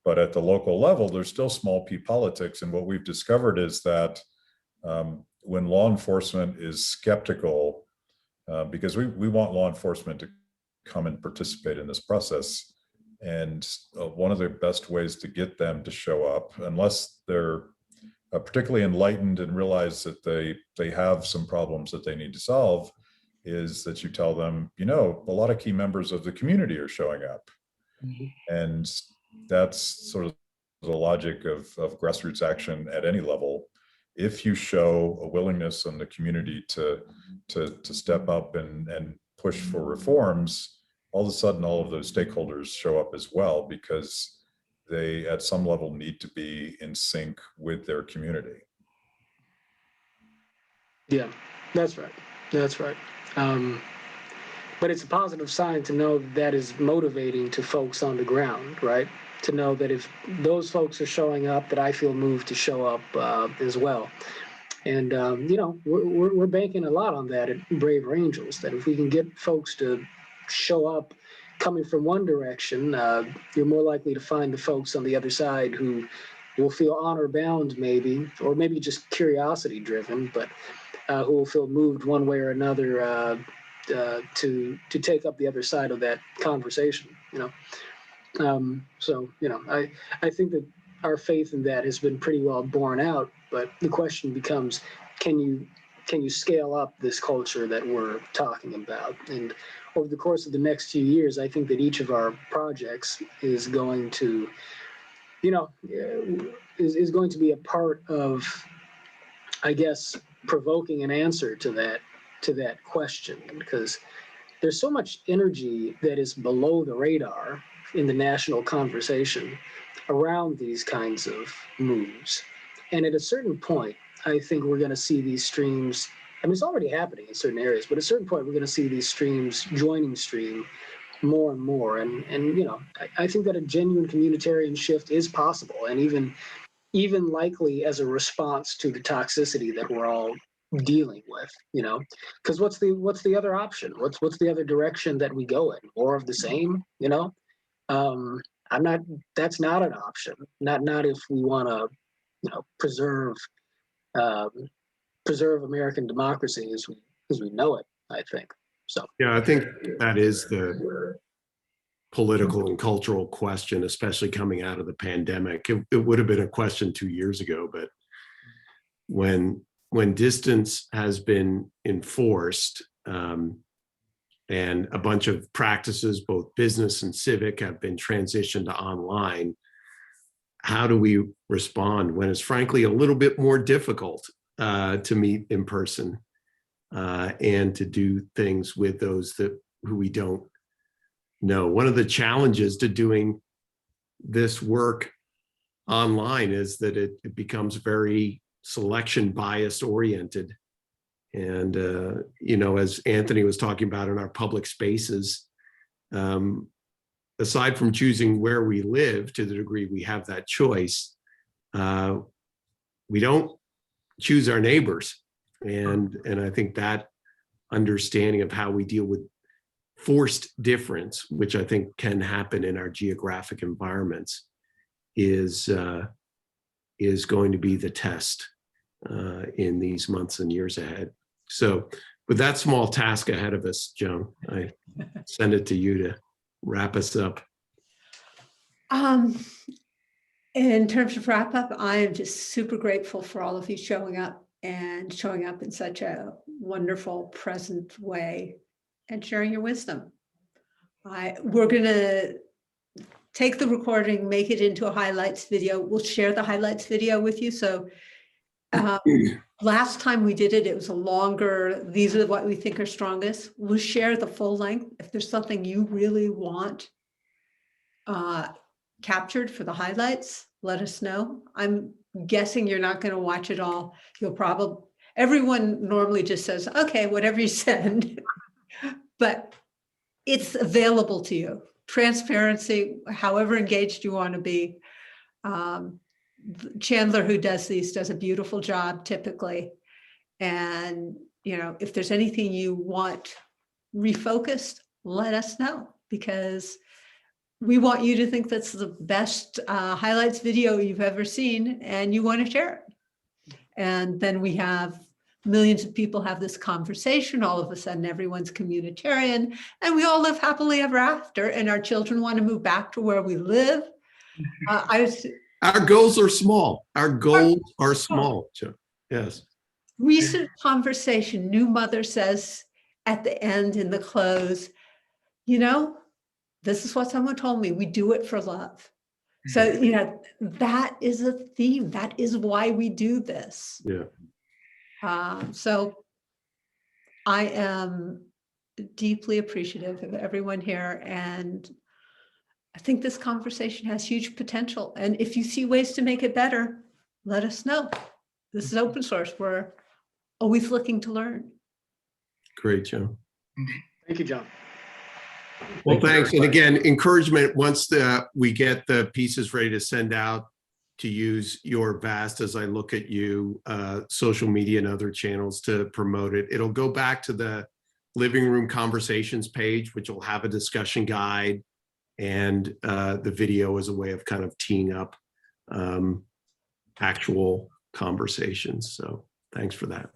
But at the local level, there's still small p politics. And what we've discovered is that when law enforcement is skeptical, because we want law enforcement to come and participate in this process. And one of the best ways to get them to show up, unless they're particularly enlightened and realize that they have some problems that they need to solve, is that you tell them, a lot of key members of the community are showing up. Mm-hmm. And that's sort of the logic of grassroots action at any level. If you show a willingness in the community to step up and push for reforms, all of a sudden all of those stakeholders show up as well, because they at some level need to be in sync with their community. Yeah, that's right. But it's a positive sign to know that is motivating to folks on the ground, right? To know that if those folks are showing up, that I feel moved to show up as well. And, we're banking a lot on that at Braver Angels, that if we can get folks to show up coming from one direction, you're more likely to find the folks on the other side who will feel honor bound maybe, or maybe just curiosity driven, but who will feel moved one way or another to take up the other side of that conversation. So I think that our faith in that has been pretty well borne out. But the question becomes, can you scale up this culture that we're talking about? And over the course of the next few years, I think that each of our projects is going to, is going to be a part of, I guess, provoking an answer to that question, because there's so much energy that is below the radar in the national conversation around these kinds of moves. And at a certain point, I think we're going to see these streams. I mean, it's already happening in certain areas, but at a certain point, we're going to see these streams joining stream more and more. And I think that a genuine communitarian shift is possible, and even likely as a response to the toxicity that we're all dealing with. Because what's the other option? What's the other direction that we go in? More of the same? That's not an option. Not if we want to, preserve American democracy as we know it, I think. So yeah, I think that is the political and cultural question, especially coming out of the pandemic. It would have been a question 2 years ago, but when distance has been enforced, and a bunch of practices, both business and civic, have been transitioned to online, how do we respond when it's frankly a little bit more difficult to meet in person and to do things with those who we don't know? One of the challenges to doing this work online is that it becomes very selection bias oriented. And, as Anthony was talking about in our public spaces, aside from choosing where we live to the degree we have that choice, we don't choose our neighbors. And I think that understanding of how we deal with forced difference, which I think can happen in our geographic environments, is going to be the test in these months and years ahead. So with that small task ahead of us, Joan, I send it to you to wrap us up. In terms of wrap up, I am just super grateful for all of you showing up in such a wonderful, present way and sharing your wisdom. We're going to take the recording, make it into a highlights video. We'll share the highlights video with you. So last time we did it, it was a longer, these are what we think are strongest. We'll share the full length. If there's something you really want captured for the highlights, let us know. I'm guessing you're not going to watch it all. Everyone normally just says, okay, whatever you send, but it's available to you. Transparency, however engaged you want to be. Chandler, who does these, does a beautiful job typically. And, if there's anything you want refocused, let us know, because we want you to think that's the best highlights video you've ever seen, and you want to share it. And then we have millions of people have this conversation. All of a sudden, everyone's communitarian, and we all live happily ever after. And our children want to move back to where we live. Our goals are small. Our goals are small. Yes. Recent conversation, new mother says at the end in the close, this is what someone told me. We do it for love. So, that is a theme. That is why we do this. Yeah. So I am deeply appreciative of everyone here. And I think this conversation has huge potential. And if you see ways to make it better, let us know. This is open source. We're always looking to learn. Great, Joan. thank you, John. Well, thanks. And again, encouragement once we get the pieces ready to send out, to use your vast, as I look at you, social media and other channels to promote it. It'll go back to the Living Room Conversations page, which will have a discussion guide and the video as a way of kind of teeing up actual conversations. So thanks for that.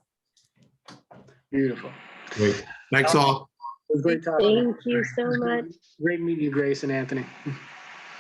Beautiful. Great. Thanks all. It was great talking. Thank you so much. Great meeting you, Grace and Anthony.